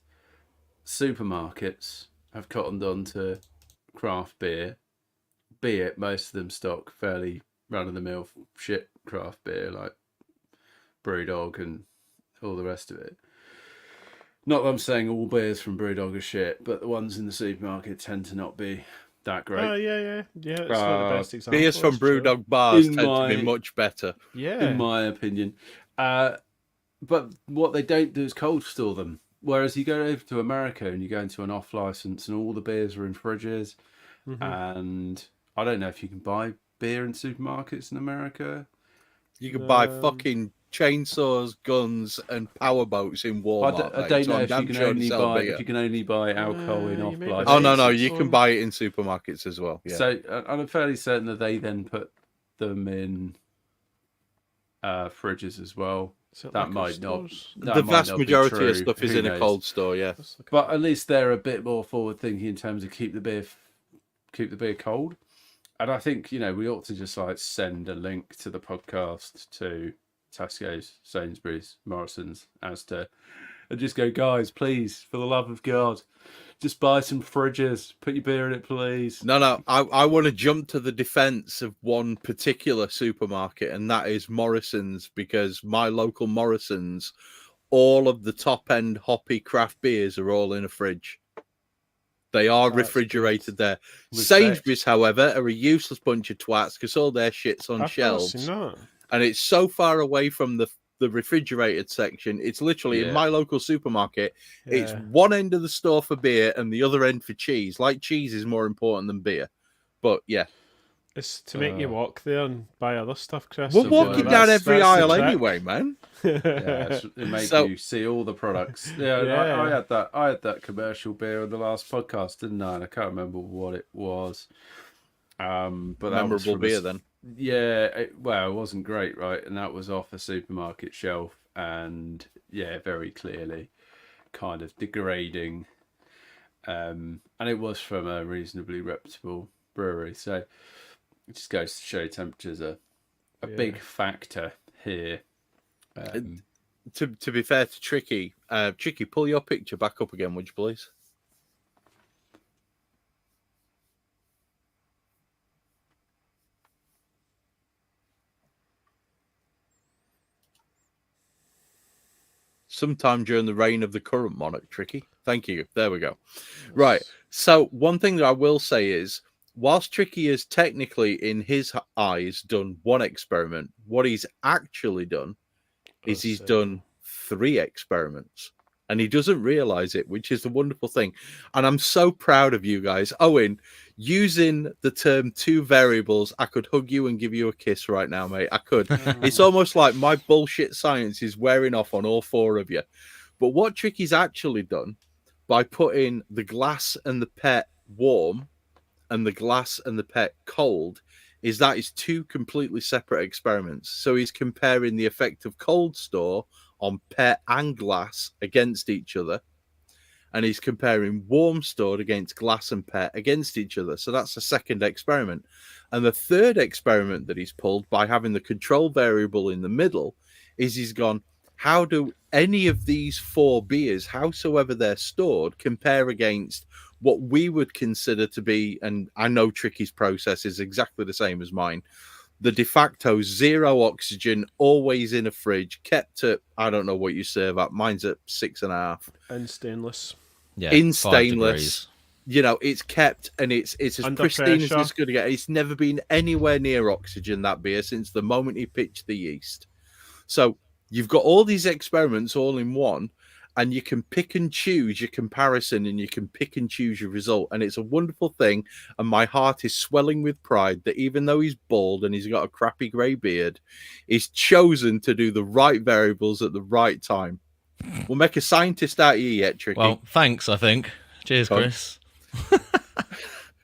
supermarkets have cottoned on to craft beer, be it most of them stock fairly run-of-the-mill shit craft beer like Brewdog and all the rest of it. Not that I'm saying all beers from Brewdog are shit, but the ones in the supermarket tend to not be that great.
Yeah. It's not the best example.
Beers from Brewdog bars tend to be much better.
Yeah,
in my opinion. But what they don't do is cold store them. Whereas you go over to America and you go into an off license and all the beers are in fridges. Mm-hmm. And I don't know if you can buy beer in supermarkets in America.
You can buy fucking chainsaws, guns, and powerboats in Walmart.
I
mate,
don't
so
know
I'm
if you
damn
can
sure
only
they sell
buy
beer.
alcohol in
you
off
may be
license.
Oh no,
It's
you can
on-
buy it in supermarkets as well. Yeah.
So I'm fairly certain that they then put them in fridges as well.
Is it
That
liquor
might not.
stores?
That
The
might
vast
not be
majority of
true.
stuff is
Who
in a
knows?
cold store. Yeah.
Let's look
But at least they're a bit more forward thinking in terms of keep the beer cold. And I think, we ought to just like send a link to the podcast to Tesco's, Sainsbury's, Morrison's, Asda, and just go, guys, please, for the love of God, just buy some fridges, put your beer in it, please.
No, I want to jump to the defense of one particular supermarket, and that is Morrison's, because my local Morrison's, all of the top end hoppy craft beers are all in a fridge. They are
That's
refrigerated there.
Respect.
Sainsbury's, however, are a useless bunch of twats because all their shit's on
I've
shelves,
never seen that.
and it's so far away from the refrigerated section. It's literally in
Yeah.
my local supermarket. It's
Yeah.
one end of the store for beer and the other end for cheese. Like, cheese is more important than beer. But yeah,
It's to make you walk there and buy other stuff, Chris.
we're
so
walking
that's-
down every
that's the
aisle
trick.
anyway, man.
Yeah, it makes
So-
you see all the products. Yeah,
Yeah.
I had that commercial beer on the last podcast, didn't I? And I can't remember what it was. But that was
Memorable
from
beer then.
Yeah, it wasn't great, right? And that was off a supermarket shelf, and yeah, very clearly kind of degrading. And it was from a reasonably reputable brewery, so it just goes to show temperature's a big factor here.
To be fair to Tricky, Tricky, pull your picture back up again, would you please? Sometime during the reign of the current monarch, Tricky. Thank you. There we go. Right. So one thing that I will say is, whilst Tricky has technically, in his eyes, done one experiment, what he's actually done is he's done 3 experiments, and he doesn't realize it, which is the wonderful thing. And I'm so proud of you guys. Owen, using the term 2 variables, I could hug you and give you a kiss right now, mate. I could. It's almost like my bullshit science is wearing off on all 4 of you. But what Tricky's actually done, by putting the glass and the pet warm and the glass and the pet cold, is that is 2 completely separate experiments. So he's comparing the effect of cold store on pet and glass against each other, and he's comparing warm stored against glass and pet against each other. So that's the second experiment. And the third experiment that he's pulled, by having the control variable in the middle, is he's gone, how do any of these 4 beers, howsoever they're stored, compare against what we would consider to be, and I know Tricky's process is exactly the same as mine, the de facto 0 oxygen, always in a fridge, kept at, I don't know what you serve at, mine's at 6.5.
In stainless.
Yeah,
In
5
stainless.
degrees.
It's kept, and it's as
Under
pristine as
pressure.
it's going to get. It's never been anywhere near oxygen, that beer, since the moment he pitched the yeast. So you've got all these experiments all in one, and you can pick and choose your comparison, and you can pick and choose your result. And it's a wonderful thing. And my heart is swelling with pride that even though he's bald and he's got a crappy grey beard, he's chosen to do the right variables at the right time. We'll make a scientist out of you yet, Tricky.
Well, thanks, I think. Cheers,
Come.
Chris.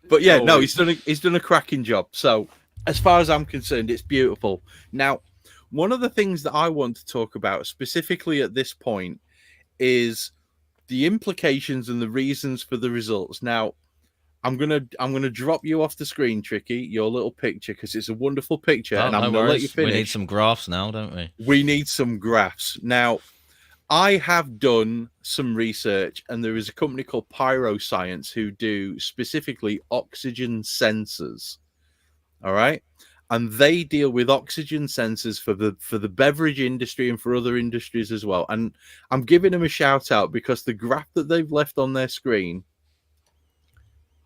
But yeah, no,
Always.
he's done a cracking job. So as far as I'm concerned, it's beautiful. Now, one of the things that I want to talk about specifically at this point is the implications and the reasons for the results. Now, I'm gonna drop you off the screen, Tricky, your little picture, because it's a wonderful picture,
Oh,
and I'm
no
gonna let you
worries.
finish.
We need some graphs now, don't we?
We need some graphs. Now, I have done some research, and there is a company called Pyroscience who do specifically oxygen sensors. All right. And they deal with oxygen sensors for the beverage industry and for other industries as well. And I'm giving them a shout out because the graph that they've left on their screen.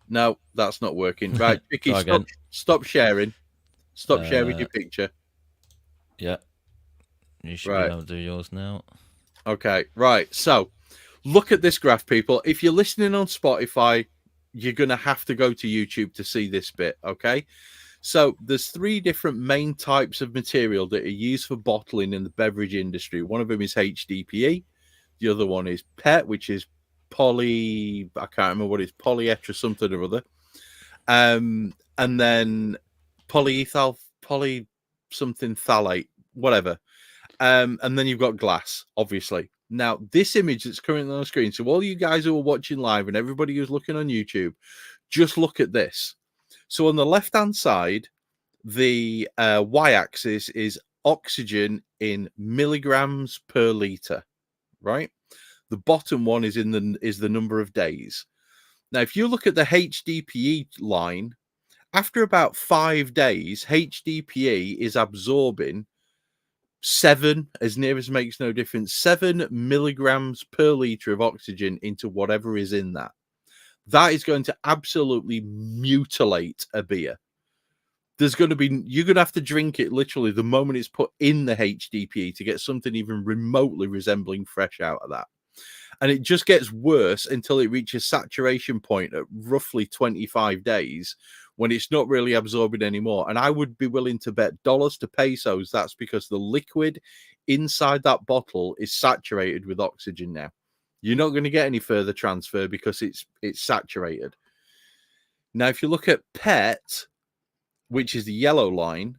No, that's not working. Right, Vicky,
Try again.
stop sharing. Stop sharing your picture.
Yeah. You should
Right.
be able to do yours now.
Okay, right. So look at this graph, people. If you're listening on Spotify, you're going to have to go to YouTube to see this bit, okay? So there's 3 different main types of material that are used for bottling in the beverage industry. One of them is HDPE. The other one is PET, which is I can't remember what it's, polyester something or other. And then polyethyl, something phthalate, whatever. And then you've got glass, obviously. Now, this image that's currently on the screen, so all you guys who are watching live and everybody who's looking on YouTube, just look at this. So on the left-hand side, the y-axis is oxygen in milligrams per liter, right? The bottom one is the number of days. Now, if you look at the HDPE line, after about 5 days, HDPE is absorbing 7, as near as makes no difference, 7 milligrams per liter of oxygen into whatever is in that. That is going to absolutely mutilate a beer. You're going to have to drink it literally the moment it's put in the HDPE to get something even remotely resembling fresh out of that. And it just gets worse until it reaches saturation point at roughly 25 days when it's not really absorbing anymore. And I would be willing to bet dollars to pesos that's because the liquid inside that bottle is saturated with oxygen now. You're not going to get any further transfer because it's saturated. Now, if you look at PET, which is the yellow line,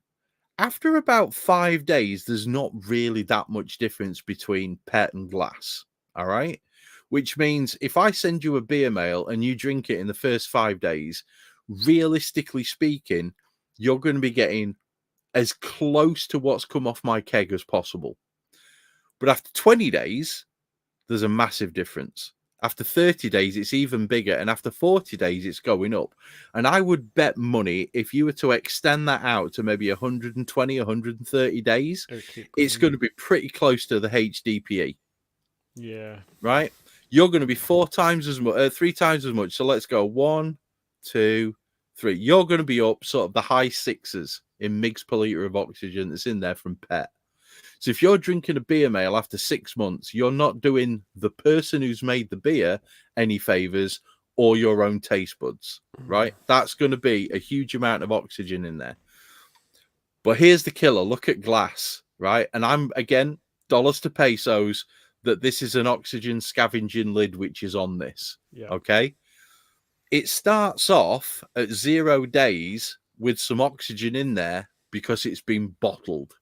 after about 5 days, there's not really that much difference between PET and glass. All right. Which means if I send you a beer mail and you drink it in the first 5 days, realistically speaking, you're going to be getting as close to what's come off my keg as possible. But after 20 days, there's a massive difference. After 30 days, it's even bigger. And after 40 days, it's going up. And I would bet money if you were to extend that out to maybe 120, 130 days, it's going to be pretty close to the HDPE.
Yeah.
Right? You're going to be 3 times as much. So let's go 1, 2, 3. You're going to be up sort of the high 6s in mgs per liter of oxygen that's in there from PET. So if you're drinking a beer mail after 6 months, you're not doing the person who's made the beer any favors or your own taste buds, right? That's going to be a huge amount of oxygen in there. But here's the killer. Look at glass, right? And I'm, again, dollars to pesos, that this is an oxygen scavenging lid which is on this.
Yeah.
Okay. It starts off at 0 days with some oxygen in there because it's been bottled.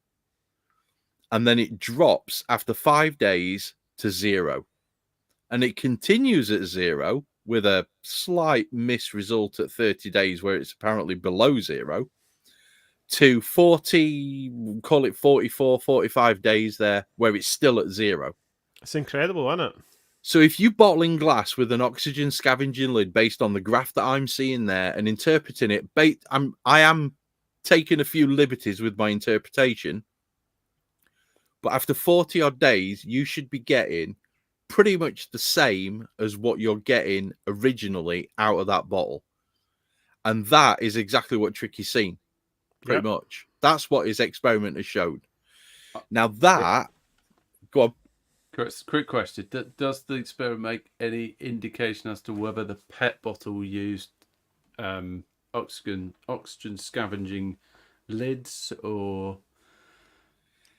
And then it drops after 5 days to 0. And it continues at 0 with a slight miss result at 30 days where it's apparently below 0 to 40, call it 44, 45 days there where it's still at 0.
It's incredible, isn't it?
So if you bottle in glass with an oxygen scavenging lid based on the graph that I'm seeing there and interpreting it, I am taking a few liberties with my interpretation. But after 40 odd days, you should be getting pretty much the same as what you're getting originally out of that bottle. And that is exactly what Tricky's seen. Pretty much. That's what his experiment has showed. Now go on.
Chris, quick question. Does the experiment make any indication as to whether the PET bottle used oxygen scavenging lids or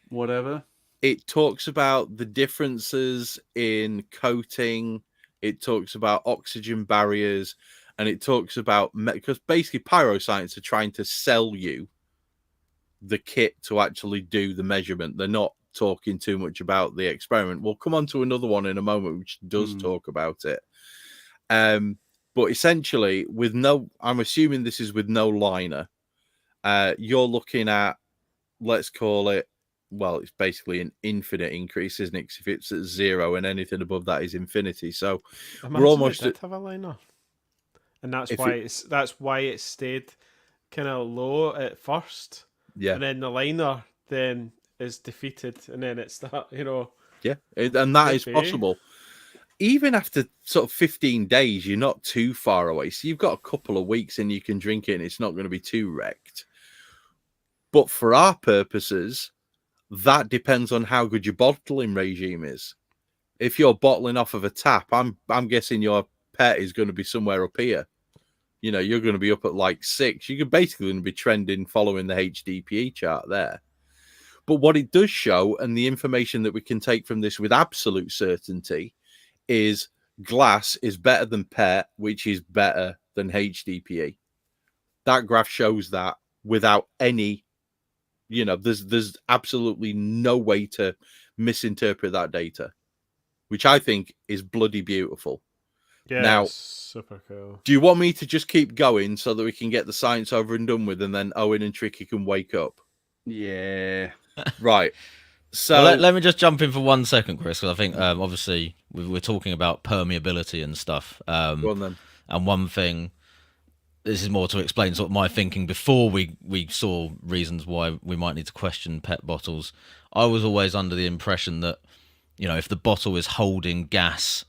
whatever?
It talks about the differences in coating. It talks about oxygen barriers. And it talks about, because basically pyroscience are trying to sell you the kit to actually do the measurement. They're not talking too much about the experiment. We'll come on to another one in a moment, which does talk about it. But essentially, I'm assuming this is with no liner. You're looking at, let's call it, well, it's basically an infinite increase, isn't it? 'Cause if it's at 0 and anything above that is infinity. So
Imagine
we're almost
it did have a liner, and that's why it stayed kind of low at first.
Yeah,
and then the liner then is defeated, and then it starts.
Yeah, and that is possible. Even after sort of 15 days, you're not too far away. So you've got a couple of weeks and you can drink it and it's not going to be too wrecked. But for our purposes, that depends on how good your bottling regime is. If you're bottling off of a tap, I'm guessing your PET is going to be somewhere up here. You know, you're going to be up at like 6. You're basically going to be trending following the HDPE chart there. But what it does show, and the information that we can take from this with absolute certainty, is glass is better than PET, which is better than HDPE. That graph shows that without any, you know, there's absolutely no way to misinterpret that data, which I think is bloody beautiful.
Yeah,
Now,
super cool.
do you want me to just keep going so that we can get the science over and done with, and then Owen and Tricky can wake up?
Yeah.
Right. So
Well, let me just jump in for 1 second, Chris, because I think obviously we're talking about permeability and stuff.
go on then.
And one thing, this is more to explain sort of my thinking before we saw reasons why we might need to question PET bottles. I was always under the impression that, you know, if the bottle is holding gas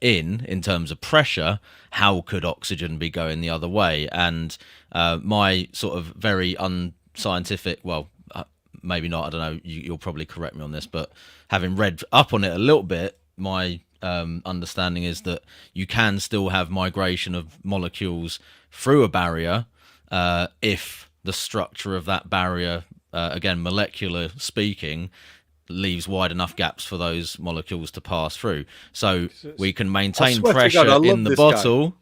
in terms of pressure, how could oxygen be going the other way? And my sort of very unscientific, well, maybe not, I don't know, you'll probably correct me on this, but having read up on it a little bit, my understanding is that you can still have migration of molecules through a barrier if the structure of that barrier, again, molecular speaking, leaves wide enough gaps for those molecules to pass through. So we can maintain
swear to
pressure
God, I love
in the
this guy.
bottle,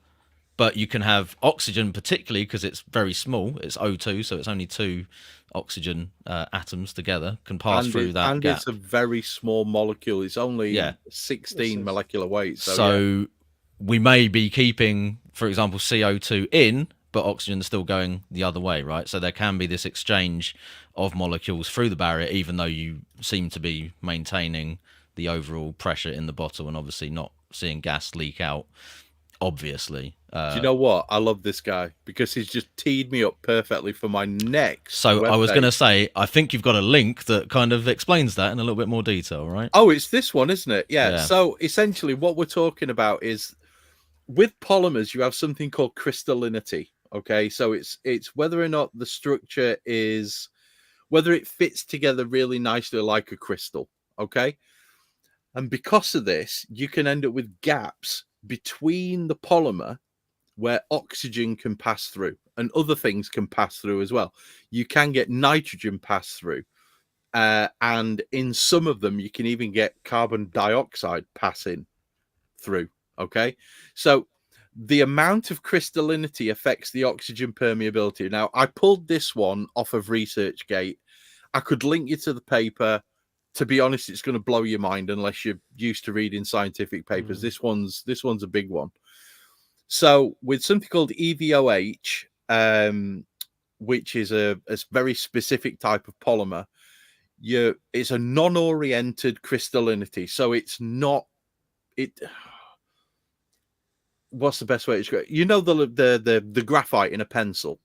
but you can have oxygen, particularly because it's very small. It's O2, so it's only 2 oxygen atoms together can pass through that gap.
It's a very small molecule. It's only 16 molecular weight.
So we may be keeping, for example, CO2 in, but oxygen's still going the other way, right? So there can be this exchange of molecules through the barrier, even though you seem to be maintaining the overall pressure in the bottle and obviously not seeing gas leak out, obviously.
Do you know what? I love this guy because he's just teed me up perfectly for my next.
So I was going to say, I think you've got a link that kind of explains that in a little bit more detail, right?
Oh, it's this one, isn't it?
Yeah.
So essentially what we're talking about is with polymers, you have something called crystallinity. Okay. So it's whether or not the structure is, whether it fits together really nicely like a crystal. Okay. And because of this, you can end up with gaps between the polymer where oxygen can pass through and other things can pass through as well. You can get nitrogen pass through. And in some of them, you can even get carbon dioxide passing through. Okay. So the amount of crystallinity affects the oxygen permeability. Now, I pulled this one off of ResearchGate. I could link you to the paper. To be honest, it's going to blow your mind unless you're used to reading scientific papers. This one's a big one. So with something called EVOH, which is a very specific type of polymer, it's a non-oriented crystallinity. So it's not it. What's the best way to describe it? You know the graphite in a pencil.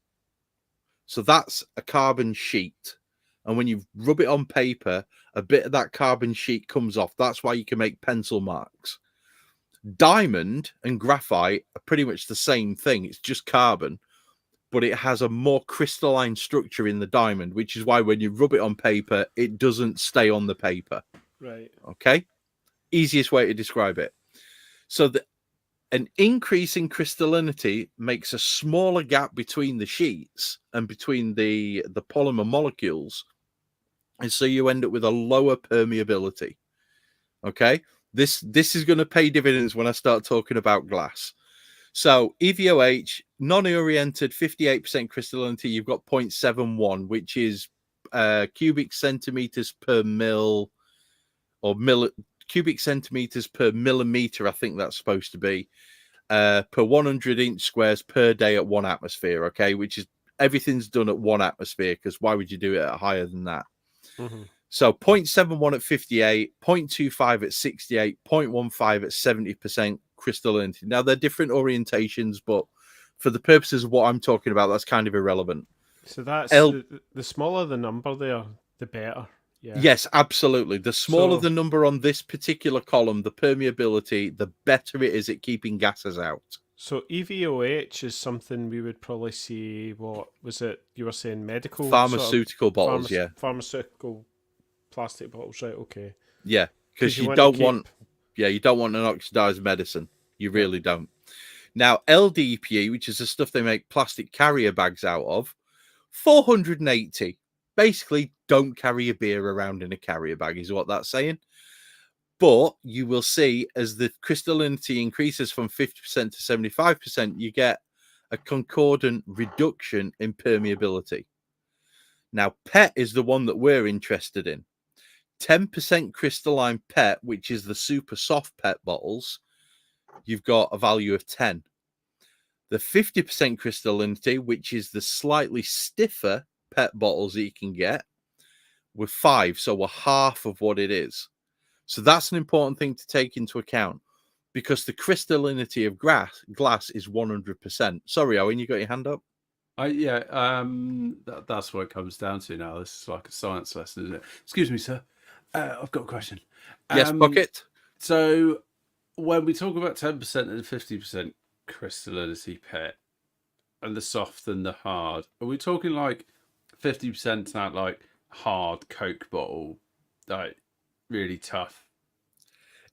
So that's a carbon sheet. And when you rub it on paper, a bit of that carbon sheet comes off. That's why you can make pencil marks. Diamond and graphite are pretty much the same thing. It's just carbon, but it has a more crystalline structure in the diamond, which is why when you rub it on paper, it doesn't stay on the paper.
Right.
Okay. Easiest way to describe it. So an increase in crystallinity makes a smaller gap between the sheets and between the polymer molecules. And so you end up with a lower permeability. Okay. This is going to pay dividends when I start talking about glass. So EVOH, non-oriented, 58% crystallinity, you've got 0.71, which is cubic centimeters per mil, or cubic centimeters per millimeter, I think that's supposed to be, per 100 inch squares per day at 1 atmosphere, okay? Which is, everything's done at 1 atmosphere, because why would you do it at higher than that?
Mm-hmm.
So 0.71 at 58, 0.25 at 68, 0.15 at 70% crystallinity. Now, they're different orientations, but for the purposes of what I'm talking about, that's kind of irrelevant.
So that's the smaller the number there, the better. Yeah.
Yes, absolutely. The smaller the number on this particular column, the permeability, the better it is at keeping gases out.
So EVOH is something we would probably see, what was it? You were saying medical?
Pharmaceutical bottles, yeah.
Pharmaceutical plastic bottles, right, okay.
Yeah, because you don't want an oxidized medicine. You really don't. Now, LDPE, which is the stuff they make plastic carrier bags out of, 480. Basically, don't carry a beer around in a carrier bag, is what that's saying. But you will see as the crystallinity increases from 50% to 75%, you get a concordant reduction in permeability. Now, PET is the one that we're interested in. 10% crystalline PET, which is the super soft PET bottles, you've got a value of 10. The 50% crystallinity, which is the slightly stiffer PET bottles that you can get, with 5, so we're half of what it is. So that's an important thing to take into account, because the crystallinity of glass is 100%. Sorry, Owen, you got your hand up?
That's what it comes down to now. This is like a science lesson, isn't it? Excuse me, sir. I've got a question.
Yes, Bucket?
So when we talk about 10% and 50% crystallinity PET and the soft and the hard, are we talking like 50% that like hard Coke bottle, like really tough?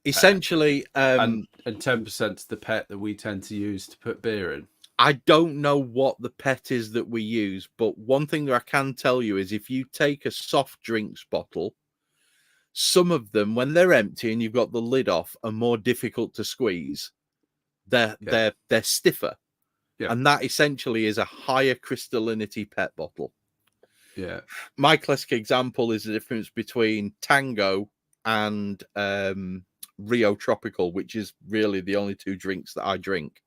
Essentially,
and 10% the PET that we tend to use to put beer in.
I don't know what the PET is that we use, but one thing that I can tell you is if you take a soft drinks bottle, some of them, when they're empty and you've got the lid off, are more difficult to squeeze. They're stiffer.
Yeah.
And that essentially is a higher crystallinity PET bottle.
Yeah.
My classic example is the difference between Tango and Rio Tropical, which is really the only two drinks that I drink.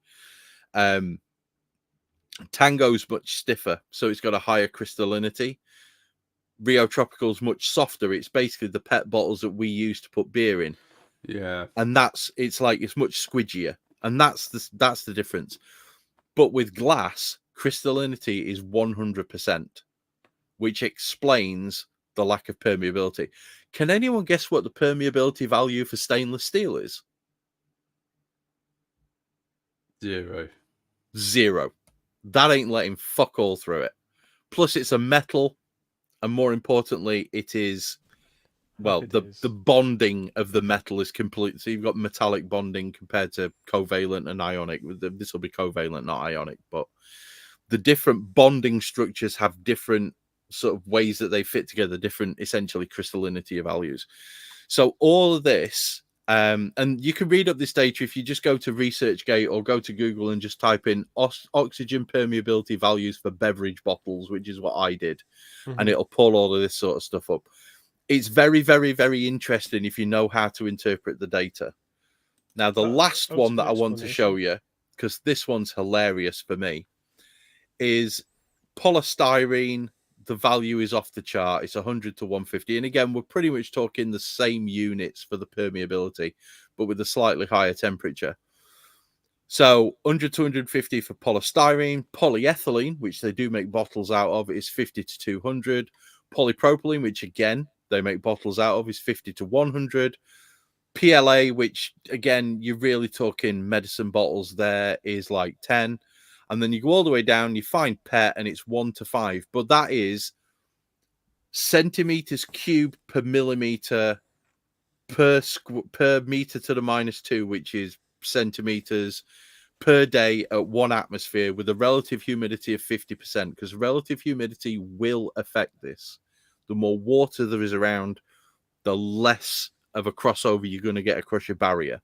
Tango's much stiffer, so it's got a higher crystallinity. Rio Tropical's much softer. It's basically the PET bottles that we use to put beer in.
Yeah.
And it's much squidgier. And that's the difference. But with glass, crystallinity is 100%, which explains the lack of permeability. Can anyone guess what the permeability value for stainless steel is?
0.
That ain't letting fuck all through it. Plus, it's a metal, and more importantly, it is, well, the bonding of the metal is complete. So you've got metallic bonding compared to covalent and ionic. This will be covalent, not ionic, but the different bonding structures have different sort of ways that they fit together, different essentially crystallinity values. So all of this, and you can read up this data if you just go to ResearchGate or go to Google and just type in oxygen permeability values for beverage bottles, which is what I did, and it'll pull all of this sort of stuff up. It's very, very, very interesting if you know how to interpret the data. Now, the last one that I want to show you, because this one's hilarious for me, is polystyrene. The value is off the chart. It's 100 to 150. And again, we're pretty much talking the same units for the permeability, but with a slightly higher temperature. So 100 to 150 for polystyrene. Polyethylene, which they do make bottles out of, is 50 to 200. Polypropylene, which again, they make bottles out of, is 50 to 100. PLA, which again, you're really talking medicine bottles there, is like 10. And then you go all the way down, you find PET, and it's 1 to 5. But that is centimeters cubed per millimeter per meter to the -2, which is centimeters per day at 1 atmosphere with a relative humidity of 50%, because relative humidity will affect this. The more water there is around, the less of a crossover you're going to get across your barrier.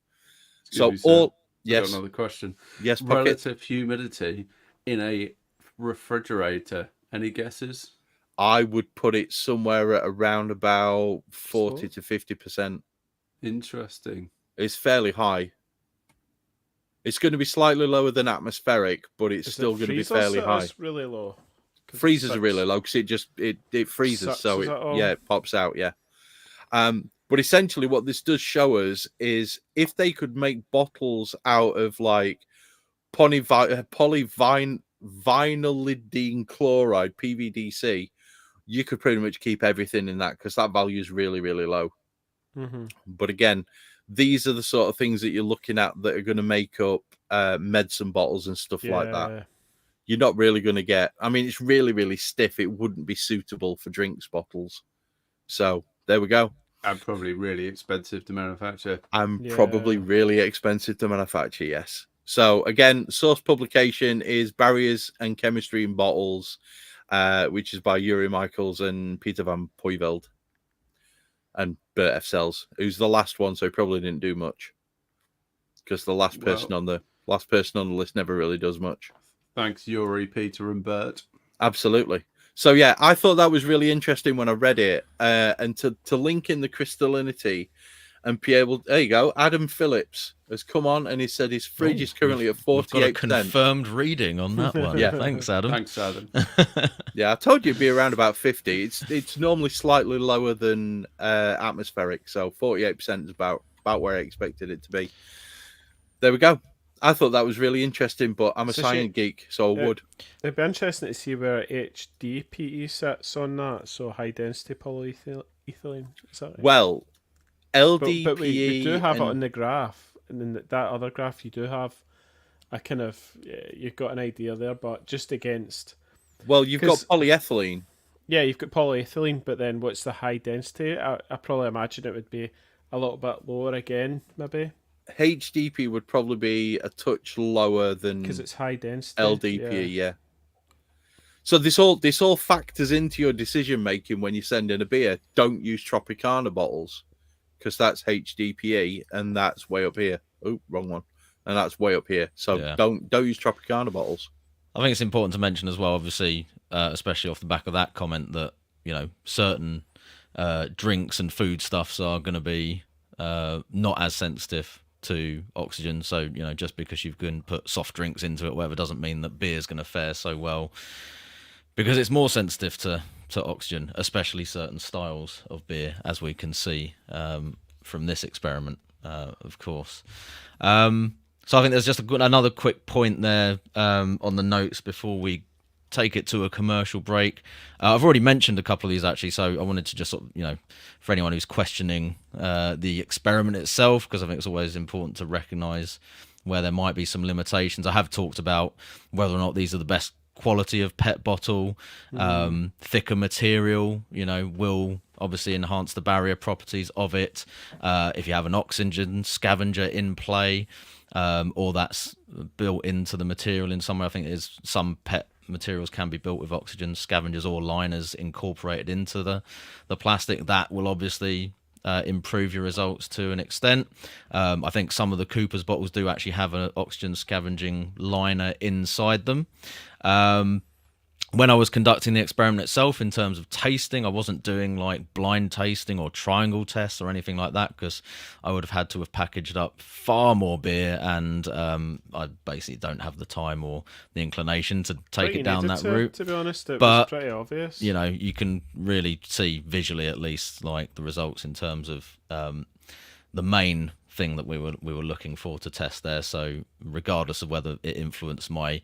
Yes. Another question.
Yes, Pocket.
Relative humidity in a refrigerator. Any guesses?
I would put it somewhere at around about 40 to 50%.
Interesting.
It's fairly high. It's going to be slightly lower than atmospheric, but it's still going to be fairly high.
It's really low.
Freezers are really low because it freezes, so it pops out. Yeah. But essentially, what this does show us is if they could make bottles out of like polyvinylidene chloride (PVDC), you could pretty much keep everything in that because that value is really, really low. But again, these are the sort of things that you're looking at that are going to make up medicine bottles and stuff like that. You're not really going to get. I mean, it's really, really stiff. It wouldn't be suitable for drinks bottles. So there we go.
And probably really expensive to manufacture.
Probably really expensive to manufacture, yes. So again, source publication is Barriers and Chemistry in Bottles, which is by Yuri Michaels and Peter van Poyveld and Bert F. Sells, who's the last one, so he probably didn't do much because the last person on the list never really does much.
Thanks, Yuri, Peter, and Bert.
Absolutely. So yeah, I thought that was really interesting when I read it, and to link in the crystallinity and be able. There you go. Adam Phillips has come on and he said his fridge is currently at 48%.
Confirmed reading on that one.
Yeah,
thanks, Adam.
Thanks, Adam.
Yeah, I told you it'd be around about 50. It's normally slightly lower than atmospheric, so 48% is about where I expected it to be. There we go. I thought that was really interesting, but I'm a science geek, so I would.
It'd be interesting to see where HDPE sits on that, so high density polyethylene. Is that right?
Well, LDPE.
But we do have it on the graph, and then that other graph you do have a kind of, you've got an idea there, but just against.
Well, you've got polyethylene.
Yeah, you've got polyethylene, but then what's the high density? I probably imagine it would be a little bit lower again, maybe.
HDP would probably be a touch lower than
because it's high density.
LDPE, yeah. So this all factors into your decision making when you send in a beer. Don't use Tropicana bottles because that's HDPE and that's way up here. Oh, wrong one. And that's way up here. So don't use Tropicana bottles.
I think it's important to mention as well, obviously, especially off the back of that comment, that certain drinks and foodstuffs are going to be not as sensitive to oxygen. So just because you can put soft drinks into it, whatever, doesn't mean that beer is going to fare so well, because it's more sensitive to oxygen, especially certain styles of beer, as we can see from this experiment, of course. So I think there's just another quick point there on the notes before we take it to a commercial break. I've already mentioned a couple of these actually, so I wanted to just sort of, for anyone who's questioning the experiment itself, because I think it's always important to recognise where there might be some limitations. I have talked about whether or not these are the best quality of PET bottle. Thicker material, will obviously enhance the barrier properties of it. If you have an oxygen scavenger in play, or that's built into the material in some way, I think it is some PET materials can be built with oxygen scavengers or liners incorporated into the plastic. That will obviously improve your results to an extent. I think some of the Cooper's bottles do actually have an oxygen scavenging liner inside them. When I was conducting the experiment itself, in terms of tasting, I wasn't doing like blind tasting or triangle tests or anything like that, because I would have had to have packaged up far more beer, and I basically don't have the time or the inclination to take it down that route. To
be honest, it was pretty obvious.
You can really see visually, at least, like the results in terms of the main thing that we were looking for to test there. So regardless of whether it influenced my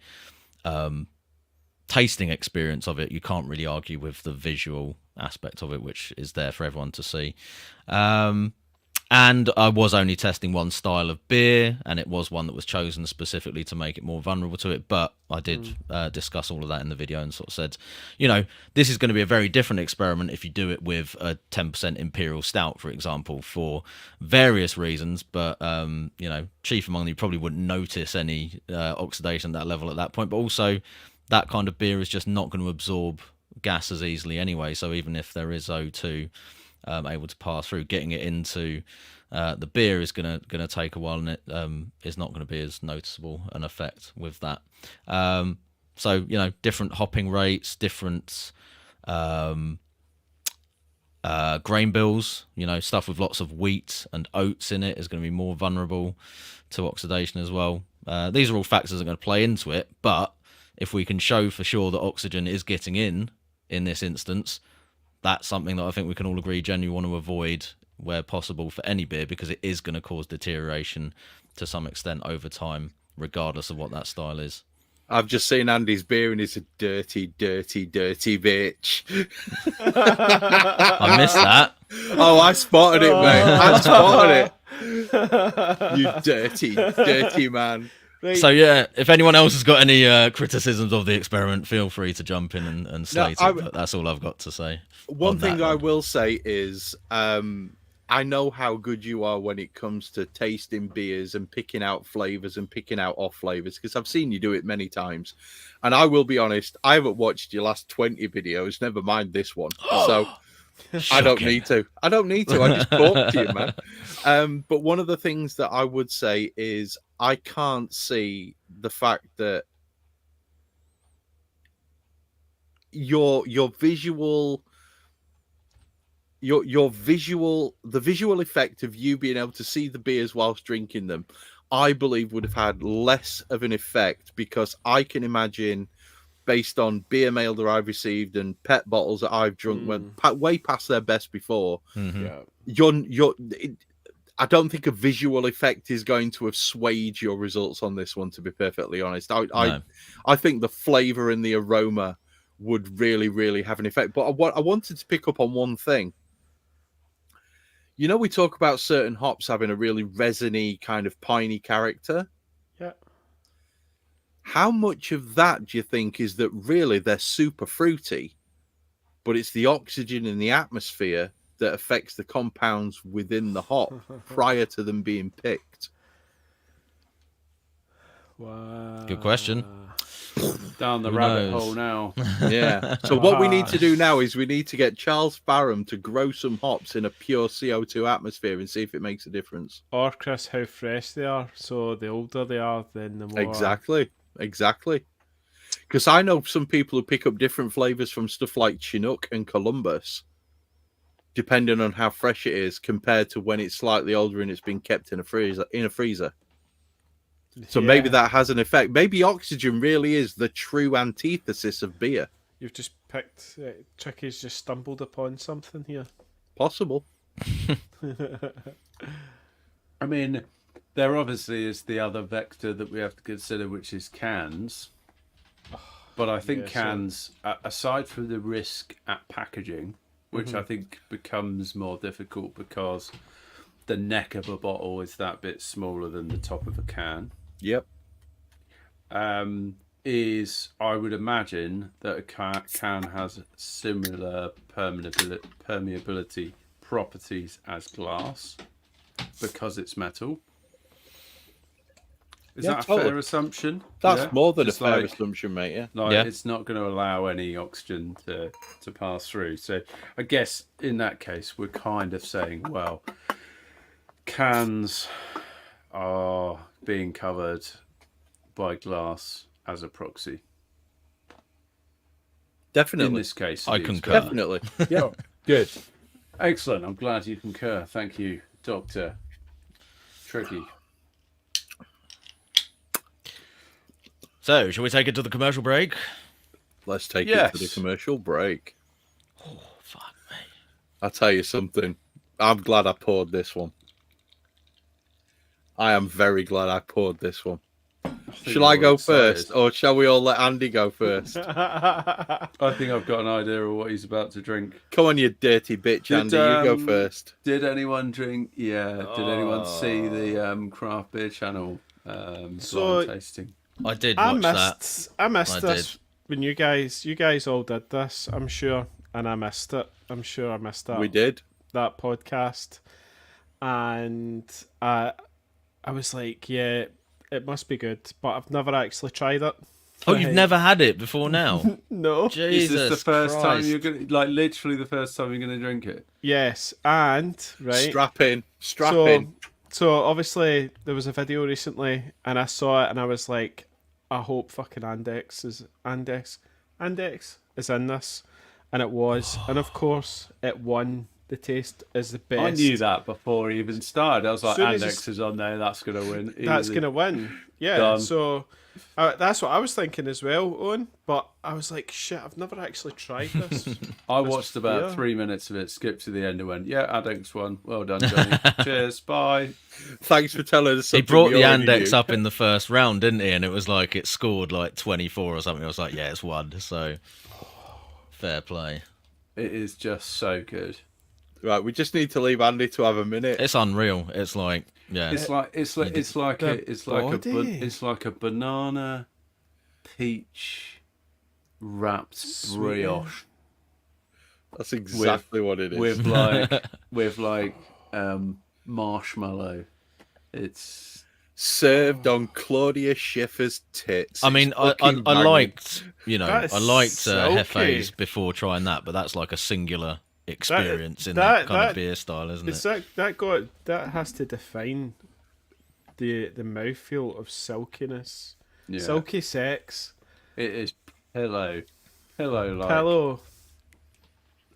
tasting experience of it, you can't really argue with the visual aspect of it, which is there for everyone to see. And I was only testing one style of beer, and it was one that was chosen specifically to make it more vulnerable to it. But I did discuss all of that in the video and sort of said, this is going to be a very different experiment if you do it with a 10% Imperial Stout, for example, for various reasons. But, chief among them, you probably wouldn't notice any oxidation at that level at that point. But also, that kind of beer is just not going to absorb gas as easily anyway. So even if there is O2 able to pass through, getting it into the beer is going to take a while, and it is not going to be as noticeable an effect with that. So different hopping rates, different grain bills. Stuff with lots of wheat and oats in it is going to be more vulnerable to oxidation as well. These are all factors that are going to play into it, but if we can show for sure that oxygen is getting in this instance, that's something that I think we can all agree genuinely want to avoid where possible for any beer, because it is going to cause deterioration to some extent over time, regardless of what that style is.
I've just seen Andy's beer and it's a dirty, dirty, dirty bitch.
I missed that.
Oh, I spotted it, mate. I spotted it. You dirty, dirty man.
Right.
So yeah, if anyone else has got any criticisms of the experiment, feel free to jump in and slate it. But that's all I've got to say.
One thing I will say is I know how good you are when it comes to tasting beers and picking out flavors and picking out off flavors, because I've seen you do it many times. And I will be honest, I haven't watched your last 20 videos, never mind this one. So I don't need to. I don't need to. I just talk to you, man. But one of the things that I would say is I can't see the fact that your visual the visual effect of you being able to see the beers whilst drinking them, I believe would have had less of an effect, because I can imagine, based on beer mail that I've received and pet bottles that I've drunk went way past their best before. I don't think a visual effect is going to have swayed your results on this one, to be perfectly honest. I think the flavor and the aroma would really, really have an effect. But I wanted to pick up on one thing. You know, we talk about certain hops having a really resiny, kind of piney character.
Yeah.
How much of that do you think is that really they're super fruity, but it's the oxygen in the atmosphere that affects the compounds within the hop prior to them being picked?
Wow.
Good question.
Down the
Who
rabbit
knows?
hole now.
Yeah. So what we need to do now is we need to get Charles Barham to grow some hops in a pure CO2 atmosphere and see if it makes a difference.
Or, Chris, how fresh they are. So the older they are, then the more...
Exactly. Because I know some people who pick up different flavors from stuff like Chinook and Columbus, depending on how fresh it is, compared to when it's slightly older and it's been kept in a freezer. So maybe that has an effect. Maybe oxygen really is the true antithesis of beer.
You've just picked... Tricky's just stumbled upon something here.
Possible.
I mean, there obviously is the other vector that we have to consider, which is cans. But I think cans, aside from the risk at packaging, which I think becomes more difficult because the neck of a bottle is that bit smaller than the top of a can.
Yep.
Is I would imagine that a can has similar permeability properties as glass because it's metal. Is that a fair assumption?
That's more than
Just
a fair
like-
assumption, mate. Yeah.
Like it's not going to allow any oxygen to pass through. So I guess in that case, we're kind of saying, well, cans are being covered by glass as a proxy.
Definitely.
In this case,
I
it is.
concur.
Definitely.
Yeah, good. Excellent. I'm glad you concur. Thank you, Dr. Tricky.
So, shall we take it to the commercial break?
Let's take it to the commercial break.
Oh, fuck me.
I'll tell you something. I'm glad I poured this one. I am very glad I poured this one. Shall I go first, or shall we all let Andy go first?
I think I've got an idea of what he's about to drink.
Come on, you dirty bitch, Andy. You go first.
Did anyone drink? Yeah. Did anyone see the craft beer channel blind tasting?
I did watch that.
I missed
I
this
did.
when you guys all did this, I'm sure, and I missed it. I'm sure I missed that.
We did.
That podcast, and I was like, yeah, it must be good, but I've never actually tried it.
Oh, you've never had it before now?
No.
Jesus
Is this the first time
Christ.
you're gonna, like, literally the first time you're gonna drink it?
Yes, and right.
Strap in.
So obviously there was a video recently, and I saw it, and I was like, I hope fucking Andex is in this, and it was, and of course it won. The taste is the best.
I knew that before he even started. I was like,
Soon as
Andex is on there, that's gonna win.
That's
Easy.
gonna win. Yeah.
Done.
So that's what I was thinking as well, Owen. But I was like, shit, I've never actually tried this.
I watched about
beer.
3 minutes of it, skipped to the end, and went, "Yeah, Andex won. Well done, Johnny. Cheers, bye."
Thanks for telling us
He
something
brought
we
the
already
Andex
knew.
up in the first round, didn't he? And it was like it scored like 24 or something. I was like, yeah, it's won. So fair play.
It is just so good.
Right, we just need to leave Andy to have a minute.
It's unreal. It's like, yeah.
It's like a banana peach wrapped brioche
That's exactly what it is.
with like marshmallow. It's
served on Claudia Schiffer's tits.
I mean,
It's
I
fucking banging.
liked,
That is
I liked
silky.
Hefe's before trying that, but that's like a singular experience in that kind of beer style, isn't
It's
it?
that has to define the mouthfeel of silkiness, silky sex,
it is pillow like.
pillow.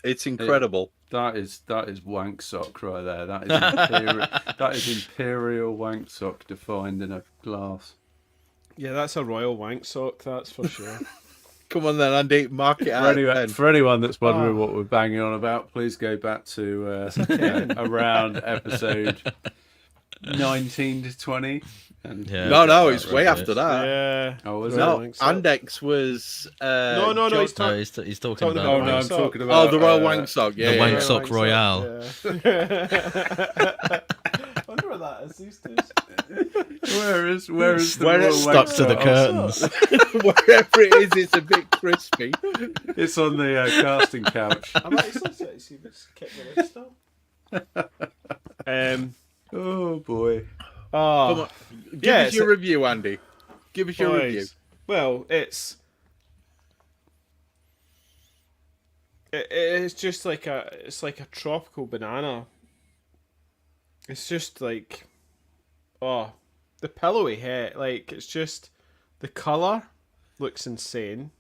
It's incredible.
That is wank sock right there. That is imperial, that is imperial wank sock defined in a glass.
Yeah, that's a royal wank sock. That's for sure.
Come on then, Andy, mark it out. then.
For anyone that's wondering what we're banging on about, please go back to around episode 19 to 20. And
Yeah.
No, it's way after that.
Yeah.
Oh, was
No,
Wank sock.
Andex was.
No,
George-
No, he's talking about.
Oh no, I'm
Wank sock.
talking about.
the Royal Wank Sock. Yeah,
the
yeah,
Wank
yeah.
Sock Royale.
Yeah. I wonder where that is these days.
Where is the
Where
Royal
it's
Wank
Stuck to the
Sock?
curtains.
Wherever it is, it's a bit crispy.
It's on the casting couch.
I'm actually set to see this kept the list still.
Oh boy.
Come
Oh,
on, give
yeah,
us your review, Andy. Give us your review.
well, it's just like a tropical banana. It's just like, the pillowy head. Like, it's just the color looks insane,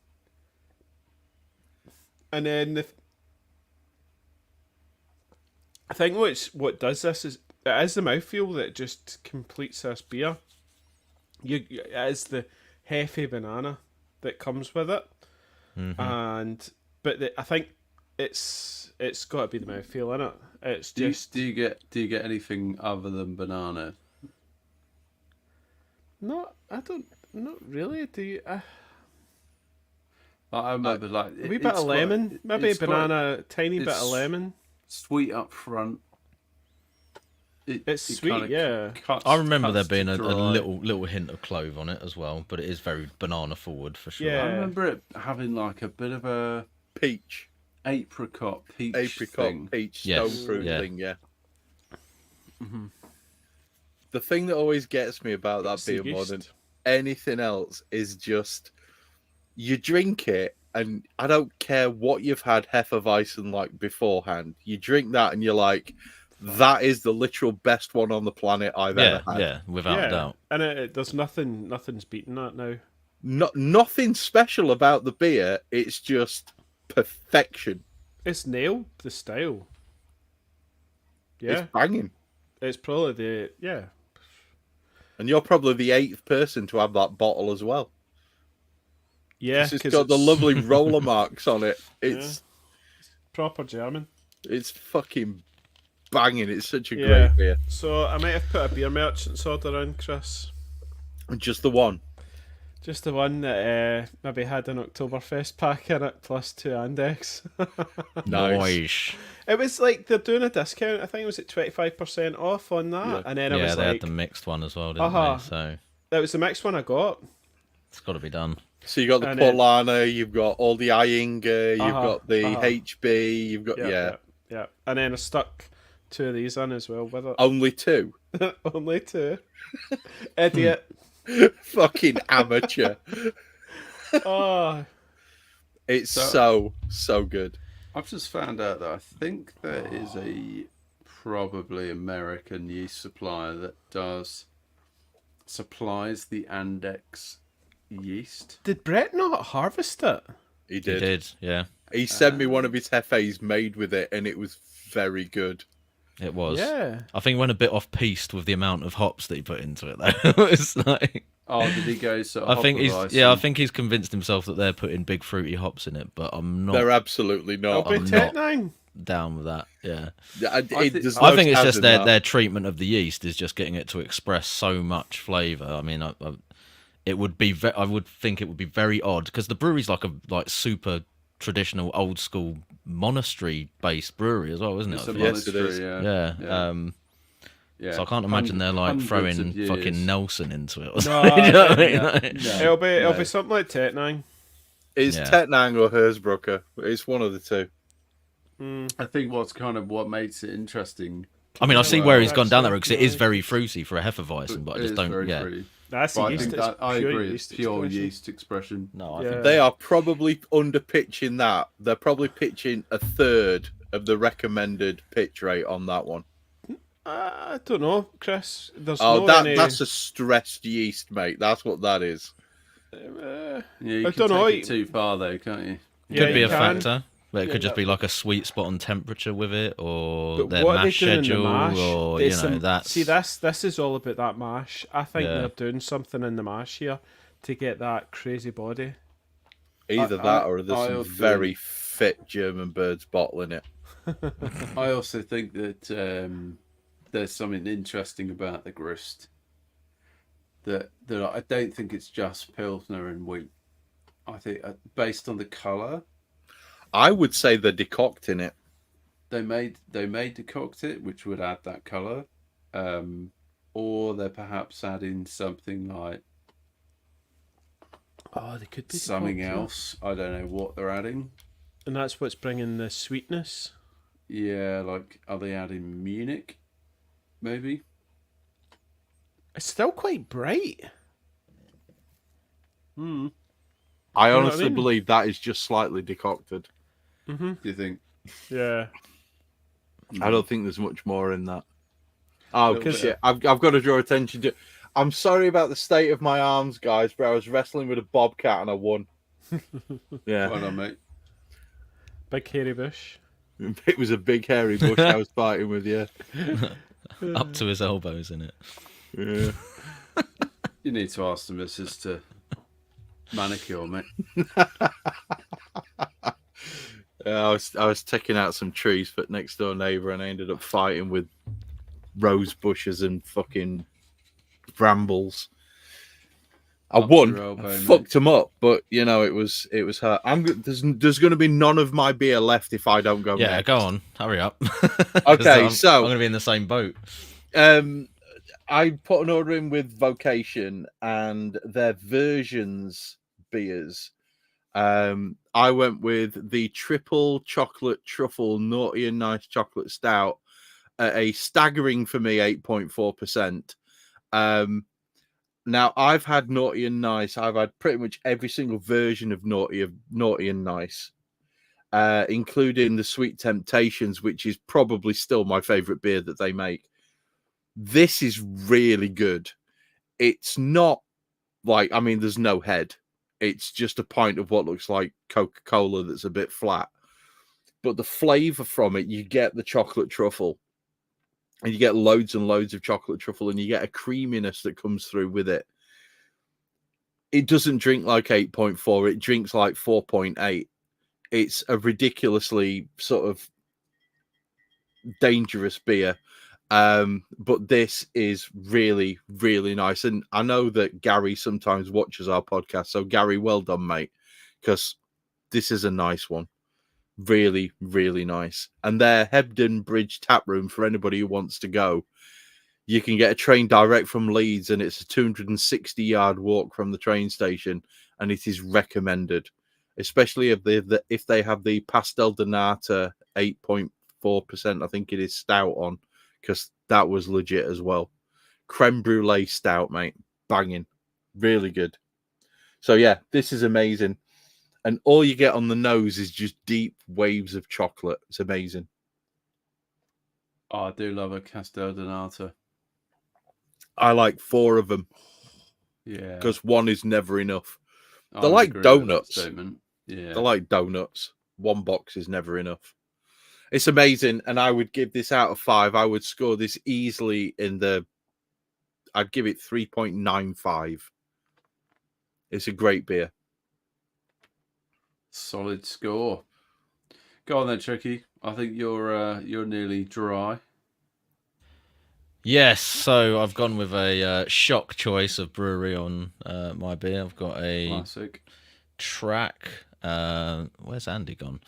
and then I think what does this is it is the mouthfeel that just completes this beer. It is the Hefe banana that comes with it, but I think it's got to be the mouthfeel in it. It's just
Do you get anything other than banana?
not really. Do you?
I remember like
A wee bit of lemon, maybe a banana, tiny bit of
it's
lemon.
Sweet up front.
It's sweet,
kinda
yeah.
I remember there
cuts
being
to
a
dry.
little hint of clove on it as well, but it is very banana forward for sure.
Yeah.
I remember it having like a bit of a
Peach,
apricot peach thing.
peach,
Yes,
stone fruit
yeah.
thing. Yeah. The thing that always gets me about that
It's the
beer more than
yeast.
anything else is just you drink it, and I don't care what you've had Hefeweizen like beforehand. You drink that, and you're like, that is the literal best one on the planet I've
Yeah,
ever had.
yeah, without a doubt.
And there's nothing's beating that now.
Nothing special about the beer. It's just perfection.
It's nailed the style. Yeah,
It's banging.
it's probably
And you're probably the 8th person to have that bottle as well.
yeah.
It's
'cause
got the lovely roller marks on it. It's
proper German.
it's fucking banging. It's such a
Yeah.
great beer.
So I might have put a beer merchant's order in, Chris.
Just the one.
Just the one that maybe had an Oktoberfest pack in it, plus 2 Andex.
Nice.
It was like they're doing a discount. I think it was at 25% off on that,
Yeah.
and then it
Yeah,
was
they
like
had the mixed one as well, didn't
Uh-huh.
they? So
that was the next one I got.
it's got to be done.
So you got the
And then-
Paulana, you've got all the Iinga, you've
Uh-huh,
got the
uh-huh.
HB, you've got
Yeah. And then I stuck 2 of these in as well with it.
only 2.
Only 2. Idiot.
Fucking amateur.
Oh,
It's
So-
so good.
I've just found out that I think there is a probably American yeast supplier that supplies the Andex yeast.
did Brett not harvest it?
He
He
did.
did, yeah.
He sent me one of his Hefes made with it, and it was very good.
It was.
Yeah.
I think he went a bit off piste with the amount of hops that he put into it, though. It's like,
Oh, did he go sort of
I think
Hopperweizen?
I think he's convinced himself that they're putting big fruity hops in it, but I'm not
They're absolutely
It'll
not.
be
I'm
Tet
not.
9.
down with that. Yeah.
There's
I
no
think it's just
chance in
their
that.
their treatment of the yeast is just getting it to express so much flavour. I mean, it would be I would think it would be very odd because the brewery's like super traditional, old school monastery based brewery as well, isn't it?
It's
I
a
feel?
Yes, it
monastery,
is.
Yeah.
Yeah.
So I can't imagine they're like
Hundreds
throwing
of years.
fucking Nelson into it. Or
No,
something. You know what I mean?
No,
Like-
no,
It'll
no.
be something like Tet 9.
It's
Yeah.
Tetnang or Hersbrucker. It's one of the two.
I think what makes it interesting
I mean, I see where he's gone down that road because it is
Actually,
very fruity for a Hefeweizen, but I
It
just
is
don't.
very
Yeah,
fruity.
That's
But
the
I
yeast.
think
It's
that I
pure
agree. It's
yeast
pure
expression.
yeast expression.
no, I
Yeah.
think
They are probably under pitching that. They're probably pitching a third of the recommended pitch rate on that one.
I don't know, Chris. There's
Oh,
no
that's a stressed yeast, mate. That's what that is.
Uh,
Yeah, you
I
can
don't know.
take it too far though, can't you?
Yeah,
could be
you
a
can.
factor. But it
Yeah,
could just
that-
be like a sweet spot on temperature with it, or
But
their
what are they
mash
doing in the
schedule,
mash?
or
There's some-
that's
See, this is all about that mash. I think
Yeah.
they're doing something in the mash here to get that crazy body.
Either
I-
that or there's
I
some
also-
very fit German birds bottling it.
I also think that there's something interesting about the grist. That I don't think it's just Pilsner and wheat. I think based on the colour,
I would say they're decocting it.
they may decoct it, which would add that colour, or they're perhaps adding something like
Oh, they could be
something
decocting it.
else. I don't know what they're adding.
And that's what's bringing the sweetness.
Yeah, like are they adding Munich? Maybe.
It's still quite bright.
I
You know what I
honestly
mean?
believe that is just slightly decocted.
Mm-hmm.
Do you think?
Yeah.
I don't think there's much more in that. Oh,
Little bit.
shit. I've got to draw attention to. I'm sorry about the state of my arms, guys, but I was wrestling with a bobcat and I won. Yeah,
Well done, mate.
Big hairy bush.
it was a big hairy bush I was fighting with. Yeah,
up to his elbows in it.
yeah.
You need to ask the missus to manicure, mate.
I was taking out some trees for next door neighbour, and I ended up fighting with rose bushes and fucking brambles. I
Up
won,
your elbow, mate.
fucked them up, but you know it was her. There's going to be none of my beer left if I don't go.
Yeah,
next.
go on, hurry up. 'Cause
Okay, so-
I'm going to be in the same boat.
I put an order in with Vocation and their versions beers. I went with the triple chocolate truffle naughty and nice chocolate stout at a staggering for me 8.4%. Now I've had naughty and nice. I've had pretty much every single version of naughty and nice, including the Sweet Temptations, which is probably still my favorite beer that they make. This is really good. It's not like, I mean, there's no head. It's just a pint of what looks like Coca-Cola that's a bit flat. But the flavor from it, you get the chocolate truffle. And you get loads and loads of chocolate truffle, and you get a creaminess that comes through with it. It doesn't drink like 8.4. It drinks like 4.8. It's a ridiculously sort of dangerous beer. But this is really, really nice. And I know that Gary sometimes watches our podcast. So Gary, well done, mate, because this is a nice one. Really, really nice. And their Hebden Bridge tap room, for anybody who wants to go, you can get a train direct from Leeds, and it's a 260-yard walk from the train station, and it is recommended, especially if they have the Pastel de Nata 8.4%, I think it is, stout on, because that was legit as well. Creme brulee stout, mate. Banging. Really good. So, yeah, this is amazing. And all you get on the nose is just deep waves of chocolate. It's amazing.
Oh, I do love a Castel Donata.
I like 4 of them
Yeah.
because one is never enough.
I
they're
would
like
agree with that
donuts.
statement. Yeah.
They're like donuts. 1 box is never enough. It's amazing. And I would give this out of 5. I would score this easily I'd give it 3.95. It's a great beer.
Solid score. Go on then, Tricky. I think you're nearly dry.
Yes, so I've gone with a shock choice of brewery on my beer. I've got a
Classic.
Track. Where's Andy gone?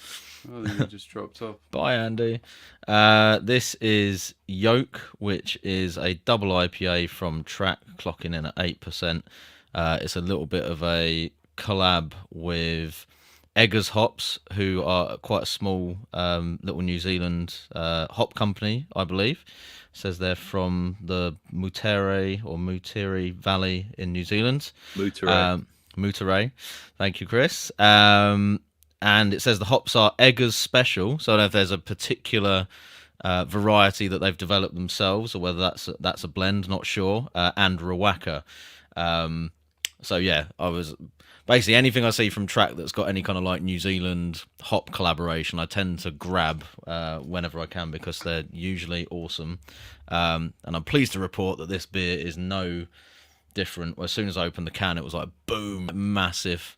Oh, you just dropped off.
Bye, Andy. This is Yoke, which is a double IPA from Track, clocking in at 8%. It's a little bit of a collab with Eggers Hops, who are quite a small little New Zealand hop company, I believe. It says they're from the Muteri Valley in New Zealand. Mutare. Thank you, Chris. And it says the hops are Eggers Special. So I don't know if there's a particular variety that they've developed themselves, or whether that's a blend, not sure. And Rawaka. So yeah, I was basically anything I see from track that's got any kind of like New Zealand hop collaboration, I tend to grab whenever I can, because they're usually awesome. And I'm pleased to report that this beer is no different. As soon as I opened the can, it was like boom, massive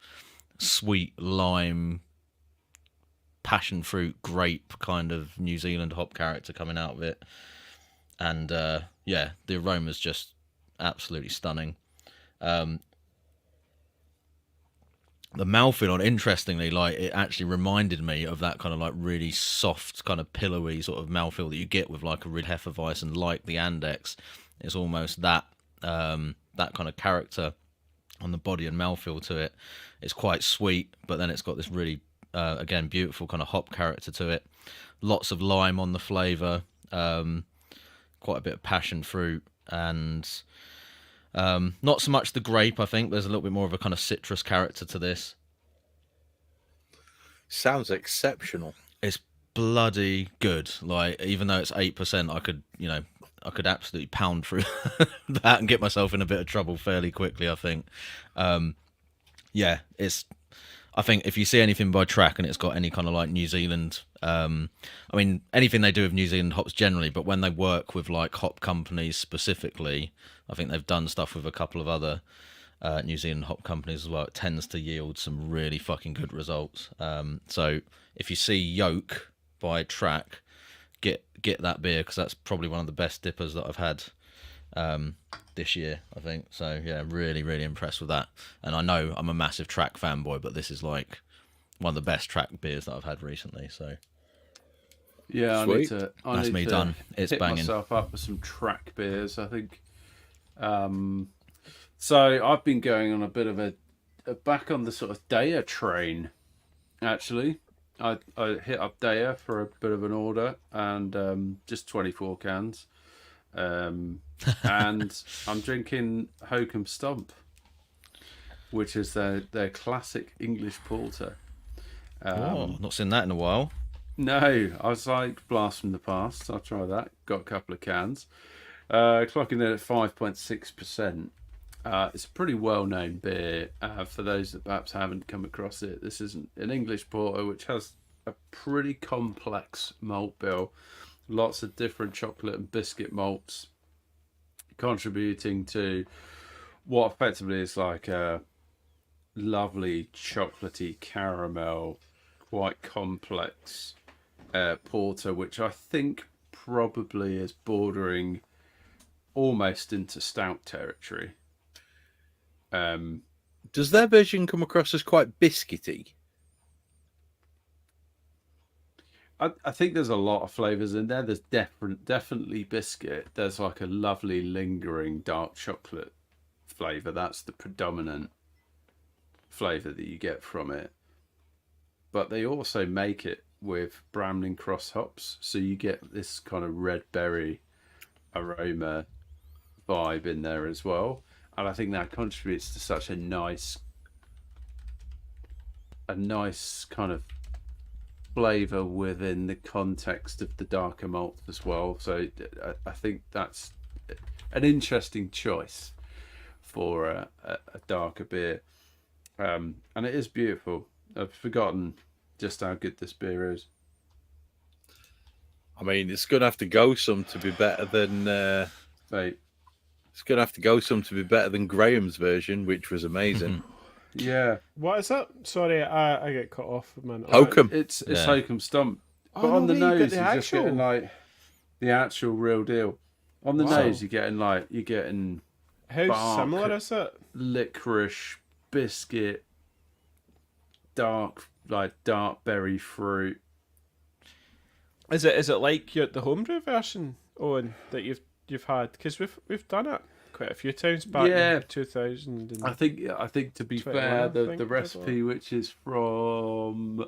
sweet lime, passion fruit, grape kind of New Zealand hop character coming out of it. And yeah, the aroma's just absolutely stunning. The mouthfeel on, interestingly, like it actually reminded me of that kind of like really soft, kind of pillowy sort of mouthfeel that you get with like a red Hefeweizen, like the Andex. It's almost that that kind of character on the body and mouthfeel to it. It's quite sweet, but then it's got this really again beautiful kind of hop character to it. Lots of lime on the flavour, quite a bit of passion fruit, and not so much the grape. I think there's a little bit more of a kind of citrus character to this.
Sounds exceptional.
It's bloody good. Like, even though it's 8%, I could absolutely pound through that and get myself in a bit of trouble fairly quickly, I think. Yeah, I think if you see anything by track and it's got any kind of like New Zealand, I mean, anything they do with New Zealand hops generally, but when they work with like hop companies specifically, I think they've done stuff with a couple of other New Zealand hop companies as well. It tends to yield some really fucking good results. So if you see Yoke by track, get that beer, because that's probably one of the best dippers that I've had this year, I think. So yeah, really, really impressed with that. And I know I'm a massive track fanboy, but this is like one of the best track beers that I've had recently. So
yeah,
Sweet.
That's me done. It's
hit
banging.
myself up with some track beers, I think. So I've been going on a bit of a back on the sort of Daya train, actually. I hit up Daya for a bit of an order, and just 24 cans. And I'm drinking Hokum Stomp, which is their classic English porter.
Not seen that in a while.
No, I was like, blast from the past. I'll try that. Got a couple of cans. Clocking in at 5.6%. It's a pretty well-known beer. For those that perhaps haven't come across it, this is an English porter which has a pretty complex malt bill. Lots of different chocolate and biscuit malts contributing to what effectively is like a lovely chocolatey caramel, quite complex porter, which I think probably is bordering almost into stout territory.
Does their version come across as quite biscuity?
I think there's a lot of flavours in there. There's definitely biscuit. There's like a lovely lingering dark chocolate flavour. That's the predominant flavour that you get from it. But they also make it with Bramlin Cross hops. So you get this kind of red berry aroma vibe in there as well. And I think that contributes to such a nice kind of flavour within the context of the darker malt as well. So I think that's an interesting choice for a darker beer. And it is beautiful. I've forgotten just how good this beer is.
I mean, it's going to have to go some to be better than...
Right.
It's going to have to go some to be better than Graham's version, which was amazing.
Yeah.
What is that? Sorry, I get cut off, man.
Hokum.
It's Hokum Stomp. But
Oh,
on the
no way, you
nose,
get
you're
the
just getting
actual-
like the actual real deal. On the
Wow.
nose, you're getting
How
bark.
similar is it?
licorice, biscuit, dark berry fruit.
Is it like the homebrew version, Owen, that you've had? Because we've done it quite a few times back
Yeah.
in 2000.
I think to be
21,
fair,
I
the
think,
recipe, which is from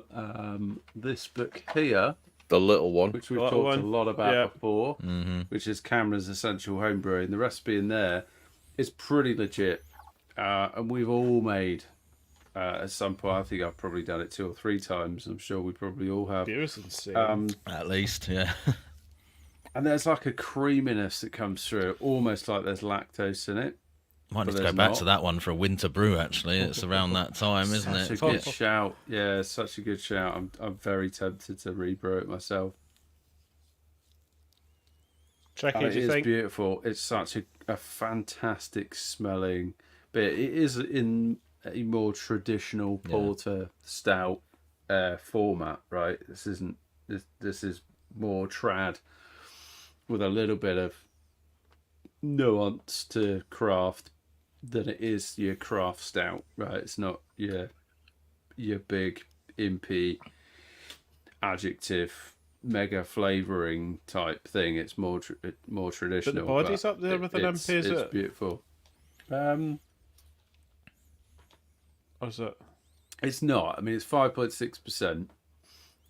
this book here,
The little one.
which we've
The little
talked a
one.
lot about
Yeah.
before,
Mm-hmm.
which is Cameron's Essential Homebrewing. The recipe in there is pretty legit, and we've all made at some point. I think I've probably done it 2 or 3 times. I'm sure we probably all have.
Beer's insane.
At least, yeah.
And there's like a creaminess that comes through, almost like there's lactose in it.
Might need
But
to go
there's
back
not.
to that one for a winter brew. Actually, it's around that time, isn't
Such
it?
a good shout. Yeah, such a good shout. I'm very tempted to rebrew it myself.
Tricky,
And it
do you
is
think?
beautiful. It's such a fantastic smelling beer. It is in a more traditional porter stout format, right? This isn't. This is more trad with a little bit of nuance to craft than it is your craft stout, right? It's not your big impy adjective mega flavouring type thing. It's more traditional.
But the body's up there with an
it's,
MP, is
it's
it?
beautiful.
Or is it?
It's not. I mean, it's 5.6%,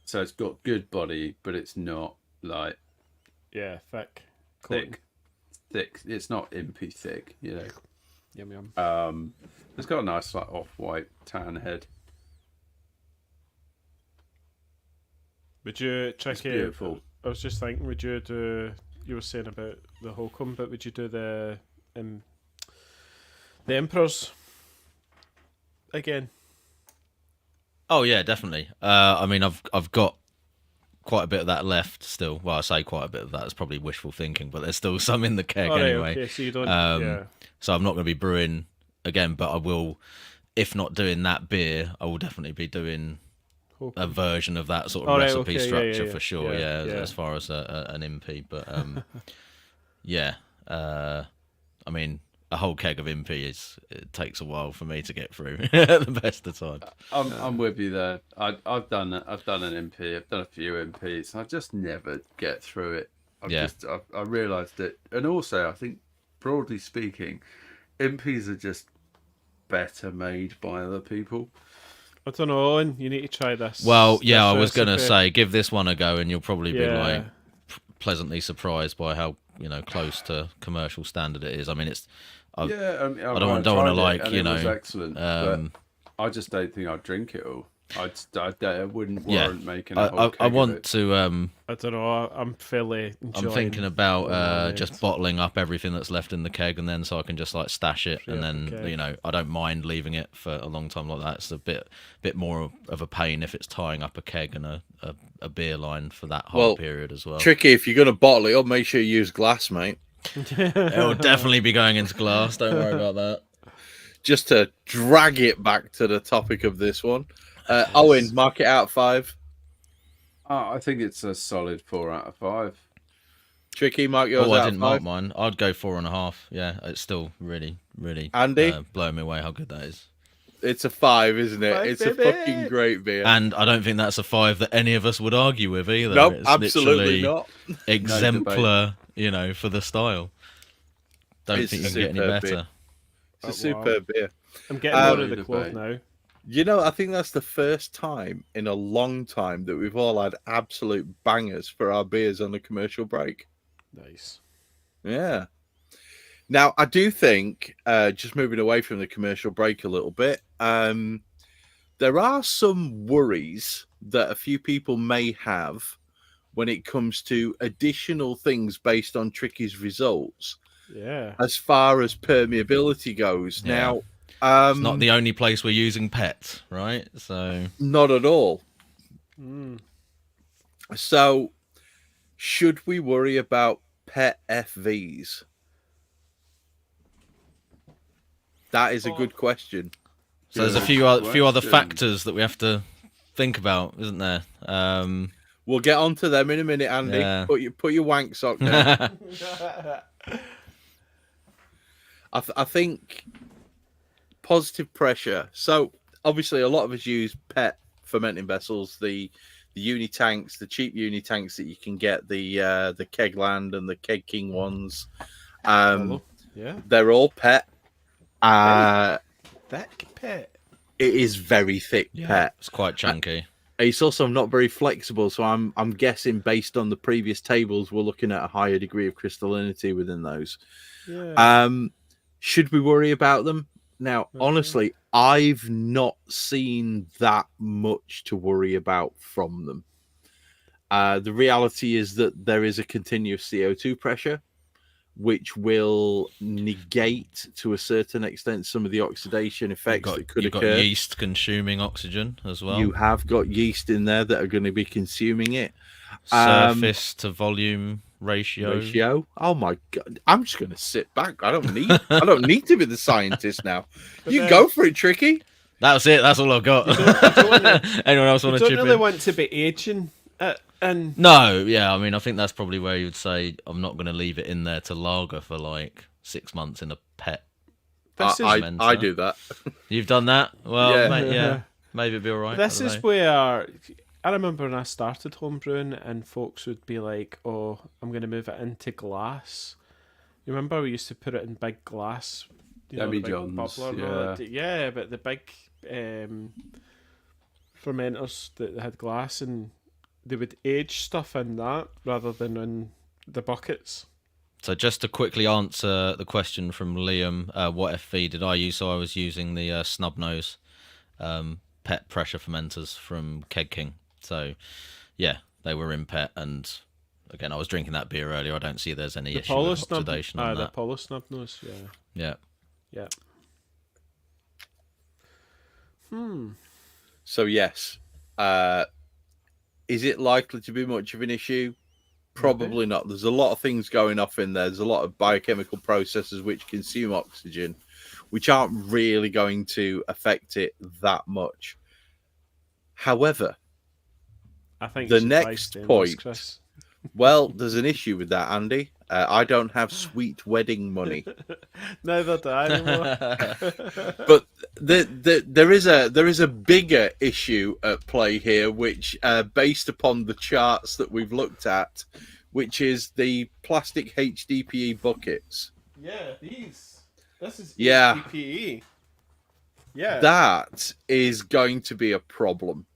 so it's got good body, but it's not like
Yeah, thick.
thick. It's not impy thick, you know.
Yum yum.
It's got a nice like off-white tan head.
Would you check
It's
it?
beautiful.
I was just thinking, would you do? You were saying about the Holcomb, but would you do the Emperors again?
Oh yeah, definitely. I mean, I've got quite a bit of that left still. Well, I say quite a bit of that. It's probably wishful thinking, but there's still some in the keg
Oh, right,
anyway.
okay, so you don't.
Yeah. So I'm not going to be brewing again, but I will. If not doing that beer, I will definitely be doing a version of that sort of recipe structure for sure. Yeah, as far as an MP, but yeah. I mean, a whole keg of MP it takes a while for me to get through at the best of times.
I'm with you there. I've done an MP. I've done a few MPs. I just never get through it. I realised it, and also I think broadly speaking, MPs are just better made by other people.
I don't know, Owen. You need to try this.
Well, yeah,
this
I was going to
recipe.
say give this one a go, and you'll probably be
Yeah.
like pleasantly surprised by how close to commercial standard it is. I mean, it's. I don't want to like
it was excellent, but I just don't think I'd drink it all. I wouldn't warrant making a whole keg
I want
of it.
to.
I don't know. I'm fairly.
I'm thinking about
lemonade.
just bottling up everything that's left in the keg, and then so I can just like stash it, and then
keg.
I don't mind leaving it for a long time like that. It's a bit more of a pain if it's tying up a keg and a beer line for that whole period as well.
Tricky. If you're going to bottle it up, make sure you use glass, mate.
It'll definitely be going into glass. Don't worry about that.
Just to drag it back to the topic of this one. Owen, mark it out 5.
I think it's a solid 4 out of 5.
Tricky, mark yours
I
out
didn't
of
mark
5.
mine. I'd go 4.5. Yeah, it's still really, really
Andy?
blowing me away how good that is.
It's a 5, isn't it?
5,
it's
baby.
a fucking great beer.
And I don't think that's a 5 that any of us would argue with either.
Nope,
It's
absolutely
literally
not.
exemplar, for the style. Don't
It's
think
a
you can get any
superb
better.
beer. It's a superb beer.
I'm getting more of the cloth now.
I think that's the first time in a long time that we've all had absolute bangers for our beers on the commercial break.
Nice.
Yeah. Now, I do think, just moving away from the commercial break a little bit, there are some worries that a few people may have when it comes to additional things based on Tricky's results.
Yeah.
As far as permeability goes.
Yeah.
Now,
It's not the only place we're using pets, right? So
not at all.
Mm.
So, should we worry about pet FVs? That is a good question.
So there's a few other factors that we have to think about, isn't there?
We'll get onto them in a minute, Andy.
Yeah.
Put your wank sock down. I think positive pressure. So obviously, a lot of us use pet fermenting vessels, the uni tanks, the cheap uni tanks that you can get, the Kegland and the Keg King ones.
Yeah.
They're all pet.
Thick pet.
It is very thick pet.
It's quite chunky.
It's also not very flexible, so I'm guessing based on the previous tables, we're looking at a higher degree of crystallinity within those.
Yeah.
Should we worry about them? Now, honestly, I've not seen that much to worry about from them. The reality is that there is a continuous CO2 pressure, which will negate to a certain extent some of the oxidation effects that could
You've
occur.
got yeast consuming oxygen as well.
You have got yeast in there that are going to be consuming it.
Surface to volume ratio.
Oh my god! I'm just going to sit back. I don't need to be the scientist now. You go for it, Tricky.
That's it. That's all I've got. Anyone else want to
You
chip
don't really
in?
want to be aging and
No, yeah. I mean, I think that's probably where you would say I'm not going to leave it in there to lager for like 6 months in a pet.
I do that.
You've done that? Well,
Yeah.
maybe it'd be all right.
this is where I remember when I started homebrewing and folks would be like, "Oh, I'm going to move it into glass." You remember we used to put it in big glass, the big
Demijohns,
bubbler and all that. Yeah, but the big fermenters that had glass, and they would age stuff in that rather than in the buckets.
So just to quickly answer the question from Liam, what FV did I use? So I was using the Snubnose pet pressure fermenters from Keg King. So yeah, they were in pet, and again, I was drinking that beer earlier. I don't see there's any issue with oxidation on
the
that.
Apollo Snubnose, yeah.
So yes, is it likely to be much of an issue? Probably not. There's a lot of things going off in there. There's a lot of biochemical processes which consume oxygen, which aren't really going to affect it that much. However,
I think
the
you should buy
next
stainless,
point.
Chris.
Well, there's an issue with that, Andy. I don't have sweet wedding money.
Neither do I anymore.
But there is a bigger issue at play here, which based upon the charts that we've looked at, which is the plastic HDPE buckets.
Yeah, these. This is
Yeah.
HDPE. Yeah.
That is going to be a problem.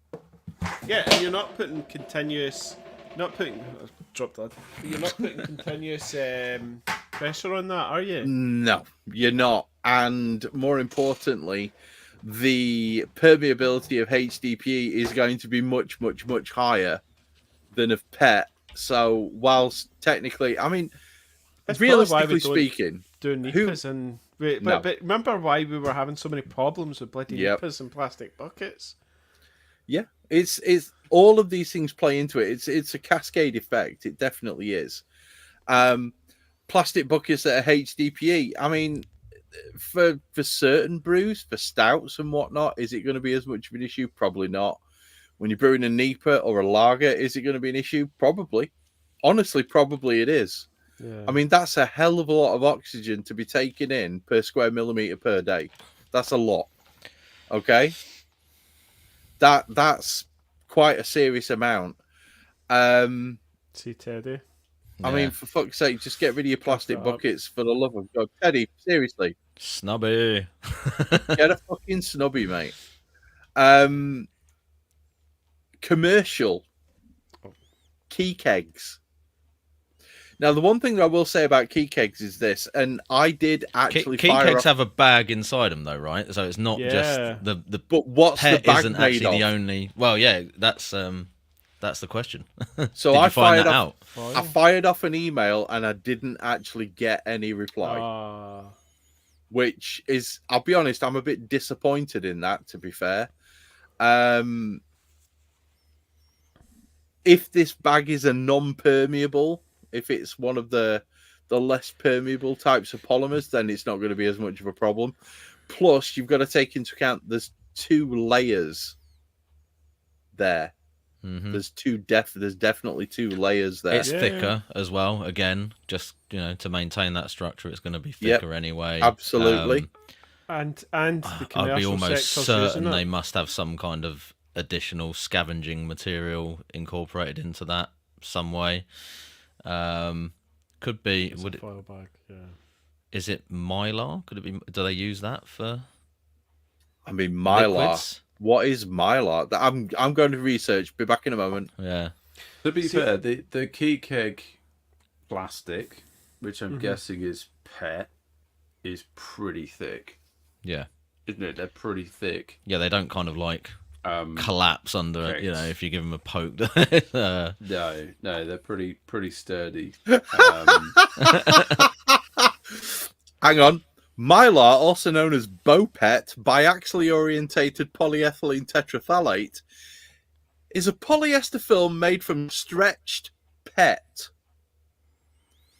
Yeah, and you're not putting continuous. Drop that. You're not putting continuous pressure on that, are you?
No, you're not. And more importantly, the permeability of HDPE is going to be much, much, much higher than of PET. So, whilst technically, I mean,
That's
realistically speaking,
doing NEPAs and but remember why we were having so many problems with bloody NEPAs and plastic buckets?
Yeah, it's all of these things play into it. It's a cascade effect. It definitely is. Plastic buckets that are HDPE. I mean, for certain brews, for stouts and whatnot, is it going to be as much of an issue? Probably not. When you're brewing a NEPA or a lager, is it going to be an issue? Probably. Honestly, probably it is.
Yeah.
I mean, that's a hell of a lot of oxygen to be taken in per square millimeter per day. That's a lot. Okay? That's quite a serious amount.
See, Teddy.
I mean, for fuck's sake, just get rid of your plastic buckets for the love of God. Teddy, seriously.
Snubby.
Get a fucking snubby, mate. Commercial key kegs. Now, the one thing that I will say about key kegs is this, and I did actually
key kegs have a bag inside them, though, right? So it's not just the.
But what's
PET
the bag
isn't
made
actually
of?
the only. Well, yeah, that's the question.
So
Did
I
you find
fired
that
off.
out?
I fired off an email and I didn't actually get any reply. Which is, I'll be honest, I'm a bit disappointed in that, to be fair. If this bag is a non-permeable, if it's one of the less permeable types of polymers, then it's not going to be as much of a problem. Plus, you've got to take into account there's 2 layers there. Mm-hmm. There's definitely 2 layers there.
It's thicker as well. Again, just to maintain that structure, it's going to be thicker anyway.
Absolutely.
And the commercial
I'd be almost
sector's
certain they must have some kind of additional scavenging material incorporated into that some way. Could be.
It's a foil bag, yeah.
is it Mylar? Could it be? Do they use that for?
I mean, Mylar.
Liquids?
What is Mylar? I'm going to research. Be back in a moment.
Yeah.
To be fair, the key keg plastic, which I'm guessing is PET, is pretty thick,
Yeah.
isn't it? They're pretty thick.
Yeah, they don't kind of like collapse under it,
kegs.
if you give them a poke.
No, they're pretty sturdy.
Hang on. Mylar, also known as BOPET, biaxially orientated polyethylene tetraphthalate, is a polyester film made from stretched PET.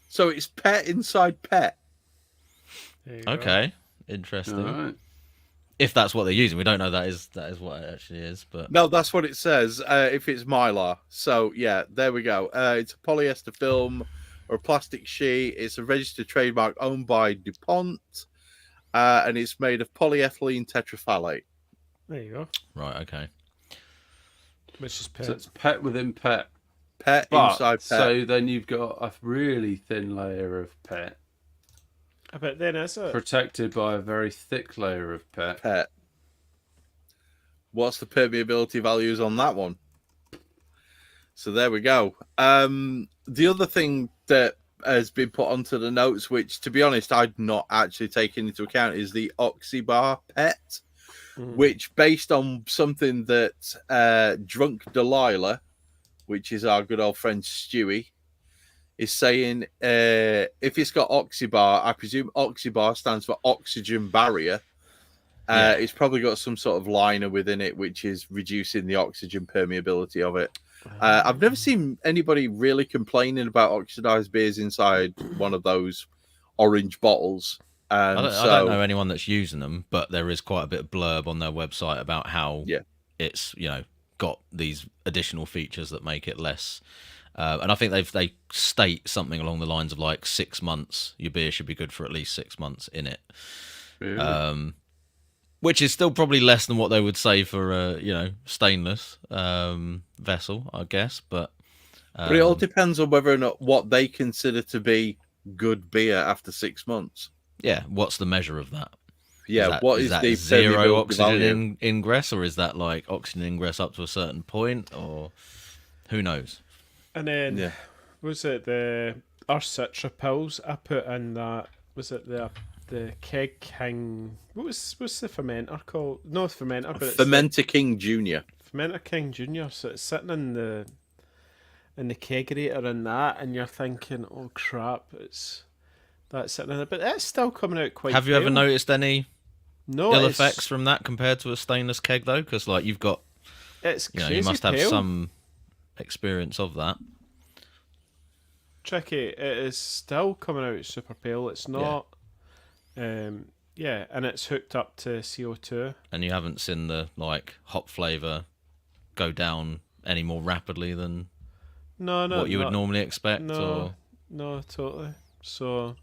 So it's PET inside PET.
There you go.
Okay, interesting.
All right.
If that's what they're using, we don't know that is what it actually is, but
No, that's what it says. If it's Mylar, so yeah, there we go. It's a polyester film or a plastic sheet. It's a registered trademark owned by DuPont, and it's made of polyethylene tetraphthalate.
There you go.
right, okay.
Which is
So
pet.
it's PET within PET.
PET
But,
inside PET.
so then you've got a really thin layer of PET,
But then is it?
protected by a very thick layer of PET.
PET. What's the permeability values on that one? So there we go. The other thing that has been put onto the notes, which to be honest I'd not actually taken into account, is the Oxybar PET, which based on something that Drunk Delilah, which is our good old friend Stewie, is saying if it's got Oxybar, I presume Oxybar stands for oxygen barrier.
Yeah.
It's probably got some sort of liner within it, which is reducing the oxygen permeability of it. I've never seen anybody really complaining about oxidized beers inside one of those orange bottles.
I
And
don't know anyone that's using them, but there is quite a bit of blurb on their website about how
Yeah.
it's got these additional features that make it less. And I think they state something along the lines of like 6 months. Your beer should be good for at least 6 months in it.
Really?
Which is still probably less than what they would say for a stainless vessel, I guess. But
it all depends on whether or not what they consider to be good beer after 6 months.
yeah, what's the measure of that?
Yeah,
Is that
the
zero
permeability
oxygen
value?
ingress, or is that like oxygen ingress up to a certain point, or who knows?
And then
Yeah.
was it our Citra pills? I put in that. Was it the Keg King? What's the fermenter called? No, it's fermenter, but it's
Fermenter King Jr.
Fermenter King Junior. So it's sitting in the kegerator and that, and you're thinking, oh crap, that's sitting in it, but it's still coming out quite.
Have you ever
pale.
noticed any
No,
ill
it's-
effects from that compared to a stainless keg though? Because like you've got,
It's crazy
you must have
pale.
some experience of that.
Tricky. It is still coming out super pale. It's not. Yeah, and it's hooked up to CO2.
And you haven't seen the like hop flavor go down any more rapidly than
No,
what you would normally expect.
No, no, totally. So,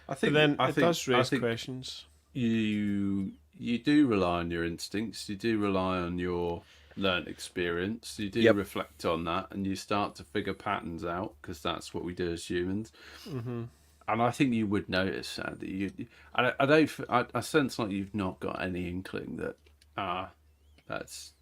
I think
but then
I
it
think,
does
I
raise
think
questions.
you do rely on your instincts. You do rely on your learned experience. You do
Yep.
reflect on that, and you start to figure patterns out because that's what we do as humans.
Mm-hmm.
And I think you would notice that you. I sense like you've not got any inkling that that's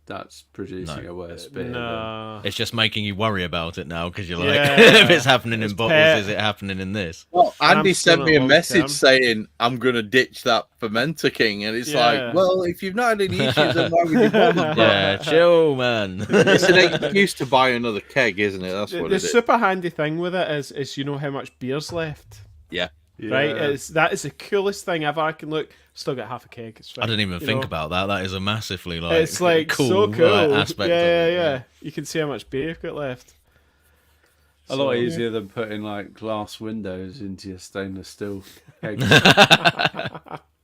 producing
No.
a worse beer.
No.
It's just making you worry about it now because you're like,
Yeah.
if it's happening
It's
in bottles,
pet.
is it happening in this?
Well, Andy
I'm
sent me a
long
message
term.
saying I'm going to ditch that Fermenter King, and it's
Yeah.
like, well, if you've not had any issues, then why would you bother?
Yeah, chill, man.
It's an excuse to buy another keg, isn't it? That's what
The
it is.
super handy thing with it is you know how much beer's left,
Yeah.
right? That is the coolest thing ever. I can look, still got half a keg. It's fine,
I didn't even
you
think
know?
about that. That is a massively like
It's like
cool,
so cool.
aspect.
Yeah,
of it.
yeah. You can see how much beer you've got left.
A lot
So-
easier than putting like glass windows into your stainless steel kegs.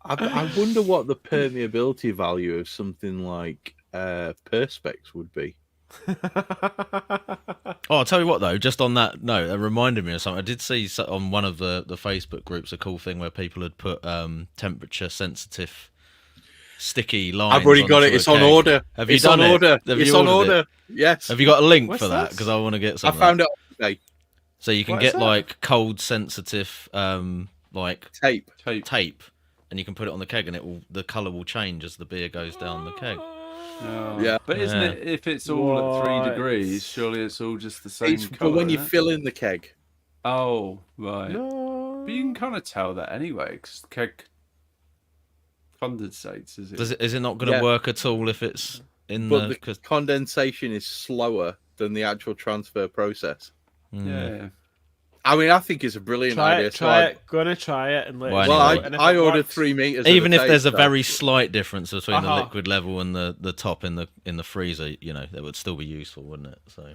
I wonder what the permeability value of something like Perspex would be.
Oh, I'll tell you what though. Just on that note, that reminded me of something. I did see on one of the Facebook groups a cool thing where people had put temperature sensitive sticky lines.
I've already got
onto
it.
a
It's on
keg.
order.
Have you
It's
done
on
it?
order.
Have
It's
you
on
ordered it?
order. Yes.
Have you got a link
What's
for that?
this?
Because I want to get
I
some.
found it today.
So you can
What
get
is it?
like cold sensitive like
Tape.
tape, and you can put it on the keg, and the colour will change as the beer goes down the keg.
Oh.
Yeah.
But isn't it, if it's all at 3 degrees, surely it's all just the same
It's
colour?
for when you
isn't it?
fill in the keg.
Oh, right.
No.
But you can kind of tell that anyway, because the keg condensates, is it?
Is it not going to
Yeah.
work at all if it's in
But the
cause,
condensation is slower than the actual transfer process.
Yeah.
I mean, I think it's a brilliant idea.
Try it. Gonna try it and let
Well,
us
anyway.
know.
Well,
And if
I
it
ordered
works-
3 meters.
even
of
if there's a
tape,
very slight difference between the
Uh-huh.
liquid level and the top in the freezer, that would still be useful, wouldn't it? So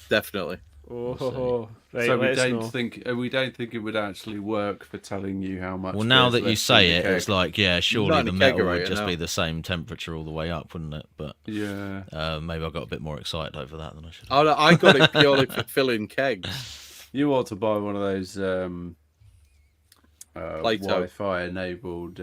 definitely.
Oh, right.
So we
let us
don't
know.
think it would actually work for telling you how much.
well, now
beer's
that you
left
say
in the
it,
keg.
it's like surely
Not in
the
the
metal
kegerator,
would just
no.
be the same temperature all the way up, wouldn't it? But
Yeah.
maybe I got a bit more excited over that than I should.
Oh, no, I got it purely for filling kegs.
You ought to buy one of those
Plato.
Wi-Fi enabled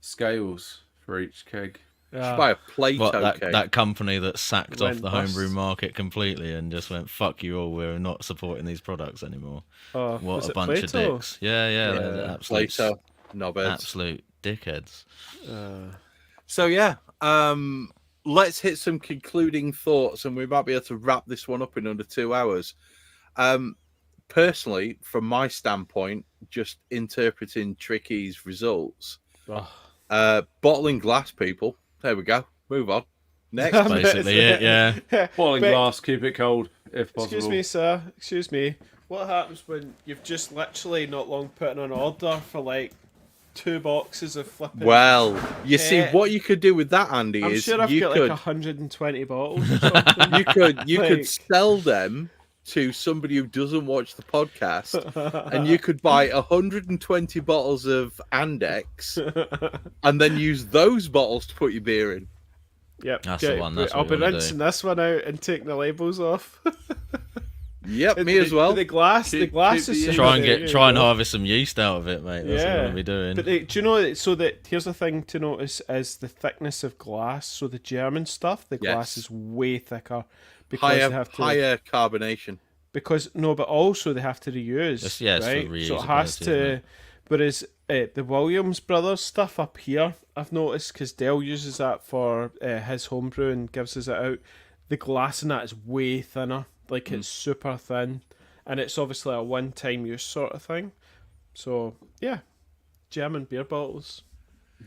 scales for each keg.
Just buy a Plato
What,
keg.
that company that sacked
Went
off the homebrew
bust.
market completely and just went, fuck you all, we're not supporting these products anymore.
Oh,
What
was
a
it
bunch of
Plato?
dicks. Yeah, they're absolute,
Plato. Knobheads.
absolute dickheads.
So yeah, let's hit some concluding thoughts, and we might be able to wrap this one up in under 2 hours. Personally, from my standpoint, just interpreting Tricky's results,
Oh.
bottling glass, people. There we go. Move on. Next.
Basically it, yeah.
Boiling
But-
glass, keep it cold if possible.
Excuse me, sir. Excuse me. What happens when you've just literally not long put in an order for like 2 boxes of flipping?
Well, you see,
Yeah.
what you could do with that, Andy,
I'm
is
sure I've
you
got
could
like 120 bottles or something.
you could
Like-
sell them to somebody who doesn't watch the podcast, and you could buy 120 bottles of Andex, and then use those bottles to put your beer in.
Yep.
That's the one, that's
I'll
what
be
we wanna
rinsing this one out and taking the labels off.
Yep, me as well.
The glass
Keep
is
the-
super
Try and
there,
try and
you know.
harvest some yeast out of it, mate. That's what we're gonna be doing.
But do you know? So that here's the thing to notice is the thickness of glass. So the German stuff, the glass
Yes.
is way thicker because they have to.
Higher carbonation.
Because no, but also they have to reuse.
It's for
right? So it has
reusability, isn't
to.
it?
Whereas the Williams brothers stuff up here, I've noticed because Dell uses that for his homebrew and gives us it out. The glass in that is way thinner. Like it's super thin, and it's obviously a one-time use sort of thing. So yeah, German beer bottles.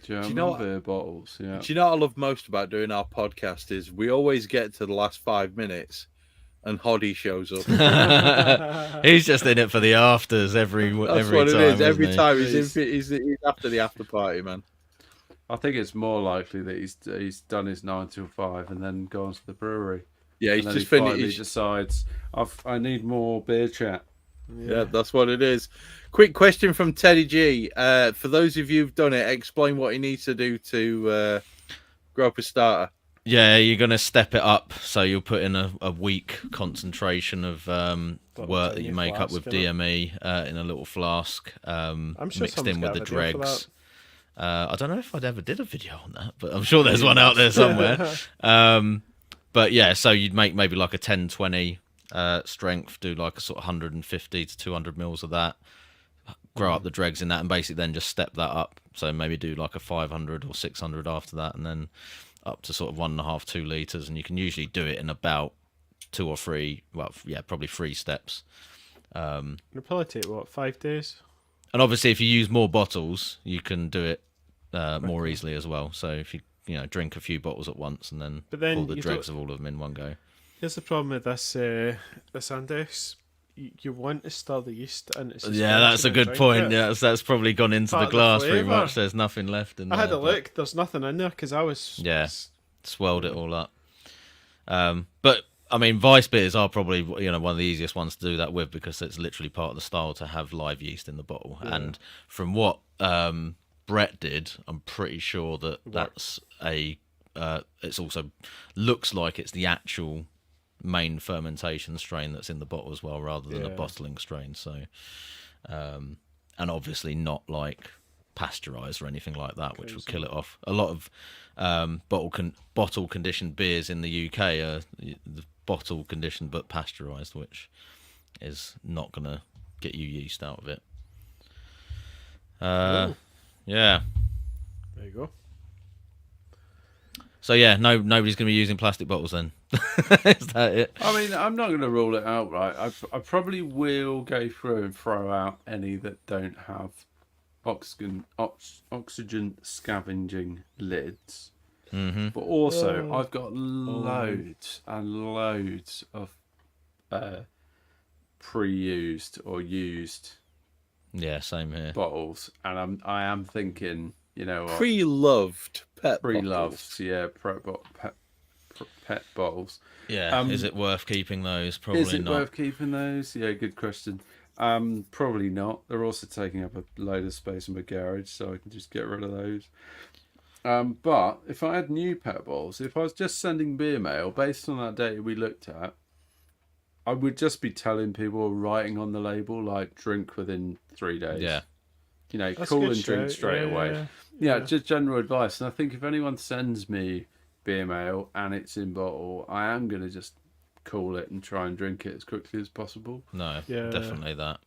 German
know what-
beer bottles, yeah.
Do you know what I love most about doing our podcast is we always get to the last 5 minutes, and Hoddy shows up.
He's just in it for the afters every
That's
every
what
time.
it is. Every
isn't he?
time he's after the after party, man.
I think it's more likely that he's done his 9 till 5 and then gone to the brewery.
Yeah, he's
And then
just
he finally
finished.
decides, I need more beer chat.
Yeah, that's what it is. Quick question from Teddy G. For those of you who've done it, explain what he needs to do to grow up a starter.
Yeah, you're gonna step it up, so you'll put in a week concentration of wort that you
tiny
make up
flask,
with
innit?
DME in a little flask,
I'm sure
mixed in
someone's
with
got
the
a video for
dregs. I don't know if I'd ever did a video on that, but I'm sure there's one out there somewhere. But yeah, so you'd make maybe like a 10-20 strength, do like a sort of 150 to 200 mils of that, grow up the dregs in that, and basically then just step that up. So maybe do like a 500 or 600 after that, and then up to sort of 1.5, 2 litres. And you can usually do it in about 2 or 3, well, yeah, probably 3 steps.
It'll probably take what 5 days.
And obviously, if you use more bottles, you can do it more easily as well. So if you drink a few bottles at once and then,
But then
pull the
you
dregs
don't-
of all of them in one go.
Here's the problem with this Andex. You want to stir the yeast in.
Yeah, that's a good point. Yeah, that's probably gone into
Part
the
of the
glass pretty
flavour.
much. There's nothing left in
I
there.
had a
but
look. There's nothing in there because I was.
Yeah. Swelled it all up. But I mean, Vice beers are probably one of the easiest ones to do that with, because it's literally part of the style to have live yeast in the bottle.
Yeah.
And from what Brett did, I'm pretty sure that that's it's also looks like it's the actual main fermentation strain that's in the bottle as well, rather than a
Yeah.
bottling strain. So, and obviously not like pasteurized or anything like that, which would kill it off. A lot of bottle conditioned beers in the UK are bottle conditioned but pasteurized, which is not going to get you yeast out of it. Yeah.
There you go.
So yeah, nobody's going to be using plastic bottles then. Is that it?
I mean, I'm not going to rule it out, right? I probably will go through and throw out any that don't have oxygen scavenging lids.
Mm-hmm.
But also, I've got loads and loads of pre-used or used
Yeah, same here.
bottles, and I am thinking, you know what?
Pre-loved pet
Pre-loved,
bottles.
yeah, pet bottles.
Yeah, is it worth keeping those? Probably
Is it
not.
worth keeping those? Yeah, good question. Probably not. They're also taking up a load of space in my garage, so I can just get rid of those. But if I had new pet bottles, if I was just sending beer mail based on that data we looked at, I would just be telling people, writing on the label, like, drink within 3 days.
Yeah.
You know,
That's
cool
good
and drink
shout.
straight away. Yeah, just general advice. And I think if anyone sends me beer mail and it's in bottle, I am going to just cool it and try and drink it as quickly as possible.
No,
Yeah.
definitely that.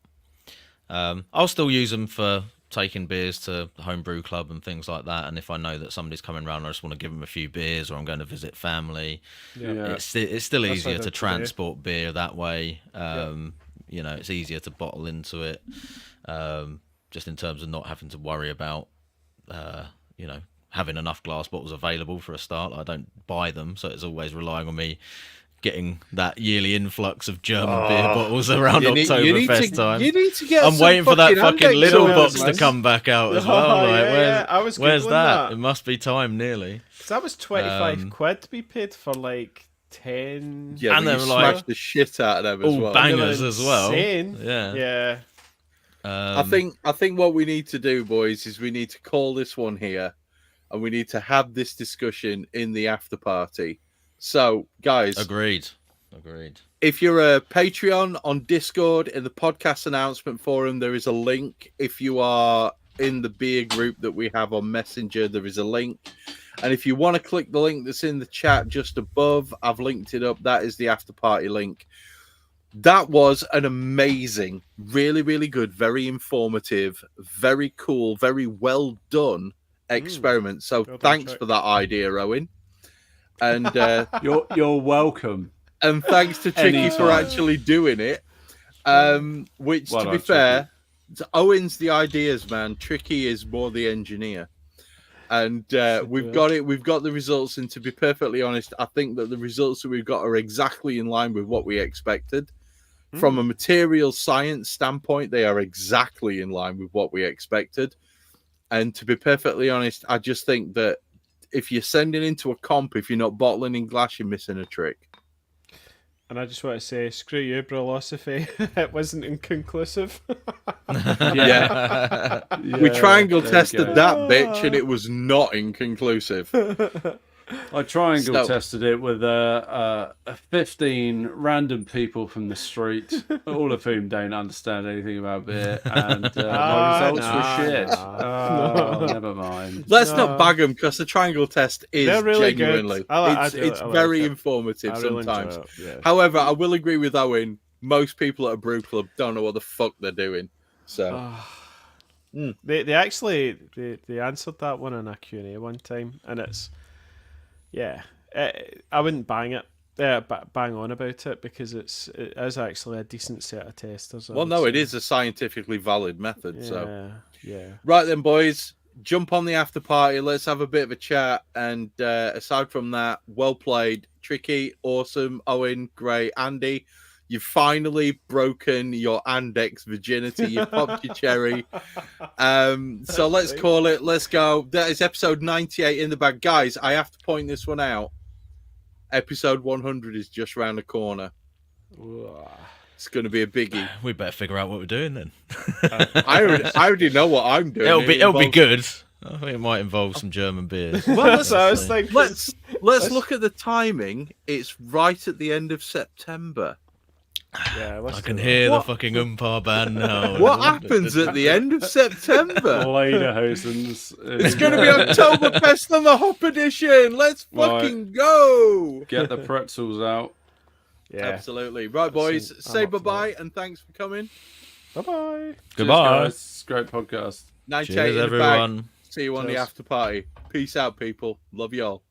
I'll still use them for taking beers to homebrew club and things like that. And if I know that somebody's coming round, I just want to give them a few beers, or I'm going to visit family.
Yeah.
It's still
That's
easier
what I
to
did today.
transport beer that way. You know, it's easier to bottle into it. Just in terms of not having to worry about, you know, having enough glass bottles available for a start. I don't buy them, so it's always relying on me getting that yearly influx of German beer bottles around Oktoberfest time.
You need to get.
I'm waiting for that fucking little
Andex
box to come back out as well.
Oh,
Like,
yeah. I was
where's
Googling
that?
that.
It must be time nearly.
Because that was 25 quid to be paid for like 10.
Yeah,
And
but
they
you
were like-
smashed the shit out of them as
All
well.
bangers
They were
as well.
insane.
Yeah.
Yeah.
I think what we need to do, boys, is we need to call this one here, and we need to have this discussion in the after party. So, guys,
Agreed.
if you're a Patreon, on Discord, in the podcast announcement forum, there is a link. If you are in the beer group that we have on Messenger, there is a link. And if you want to click the link that's in the chat just above, I've linked it up. That is the after party link. That was an amazing, really, really good, very informative, very cool, very well done experiment. So
Well done,
thanks
Chuck.
for that idea, Owen. And
You're welcome.
and thanks to Tricky for
Anytime.
actually doing it. Which,
Well
to be
done,
fair, Owen's the ideas man. Tricky is more the engineer. And we've got it. We've got the results. And to be perfectly honest, I think that the results that we've got are exactly in line with what we expected. From a material science standpoint, they are exactly in line with what we expected. And to be perfectly honest, I just think that if you're sending into a comp, if you're not bottling in glass, you're missing a trick.
And I just want to say, screw you, Brolosophy. It wasn't inconclusive.
Yeah. We triangle
there you
tested
go.
that bitch, and it was not inconclusive.
I triangle
So-
tested it with 15 random people from the street, all of whom don't understand anything about beer, and my results were shit. Oh, never mind.
Let's not bag them, because the triangle test is
They're really good.
genuinely.
I
It's
like
very
it.
informative
I really enjoy
sometimes.
it, yeah.
However, I will agree with Owen. Most people at a brew club don't know what the fuck they're doing. So
They actually they answered that one in a Q&A one time, and it's I wouldn't bang on about it, because it is actually a decent set of testers.
well, no, it is a scientifically valid method. So
yeah.
right then, boys, jump on the after party. Let's have a bit of a chat. And aside from that, well played, Tricky, awesome, Owen, great, Andy. You've finally broken your Andex virginity. You popped your cherry. So let's call it. Let's go. That is episode 98 in the bag. Guys, I have to point this one out. Episode 100 is just round the corner. It's going to be a biggie.
We better figure out what we're doing then.
I already know what I'm doing.
It'll be good. I think it might involve some German beers.
Well,
That's what I was thinking.
let's look at the timing. It's right at the end of September.
Yeah,
I can hear the fucking umpire band now.
What happens at the end of September?
Lederhosens.
It's going to be Oktoberfest on the Hop Edition. Let's fucking go.
Get the pretzels out.
Yeah.
Absolutely. Right, boys.
I'm
Say
up for
bye-bye and thanks for coming.
Bye-bye.
Goodbye.
Cheers, guys. Great podcast.
98
Cheers,
in the bag.
everyone.
See you on the
Cheers.
after party. Peace out, people. Love y'all.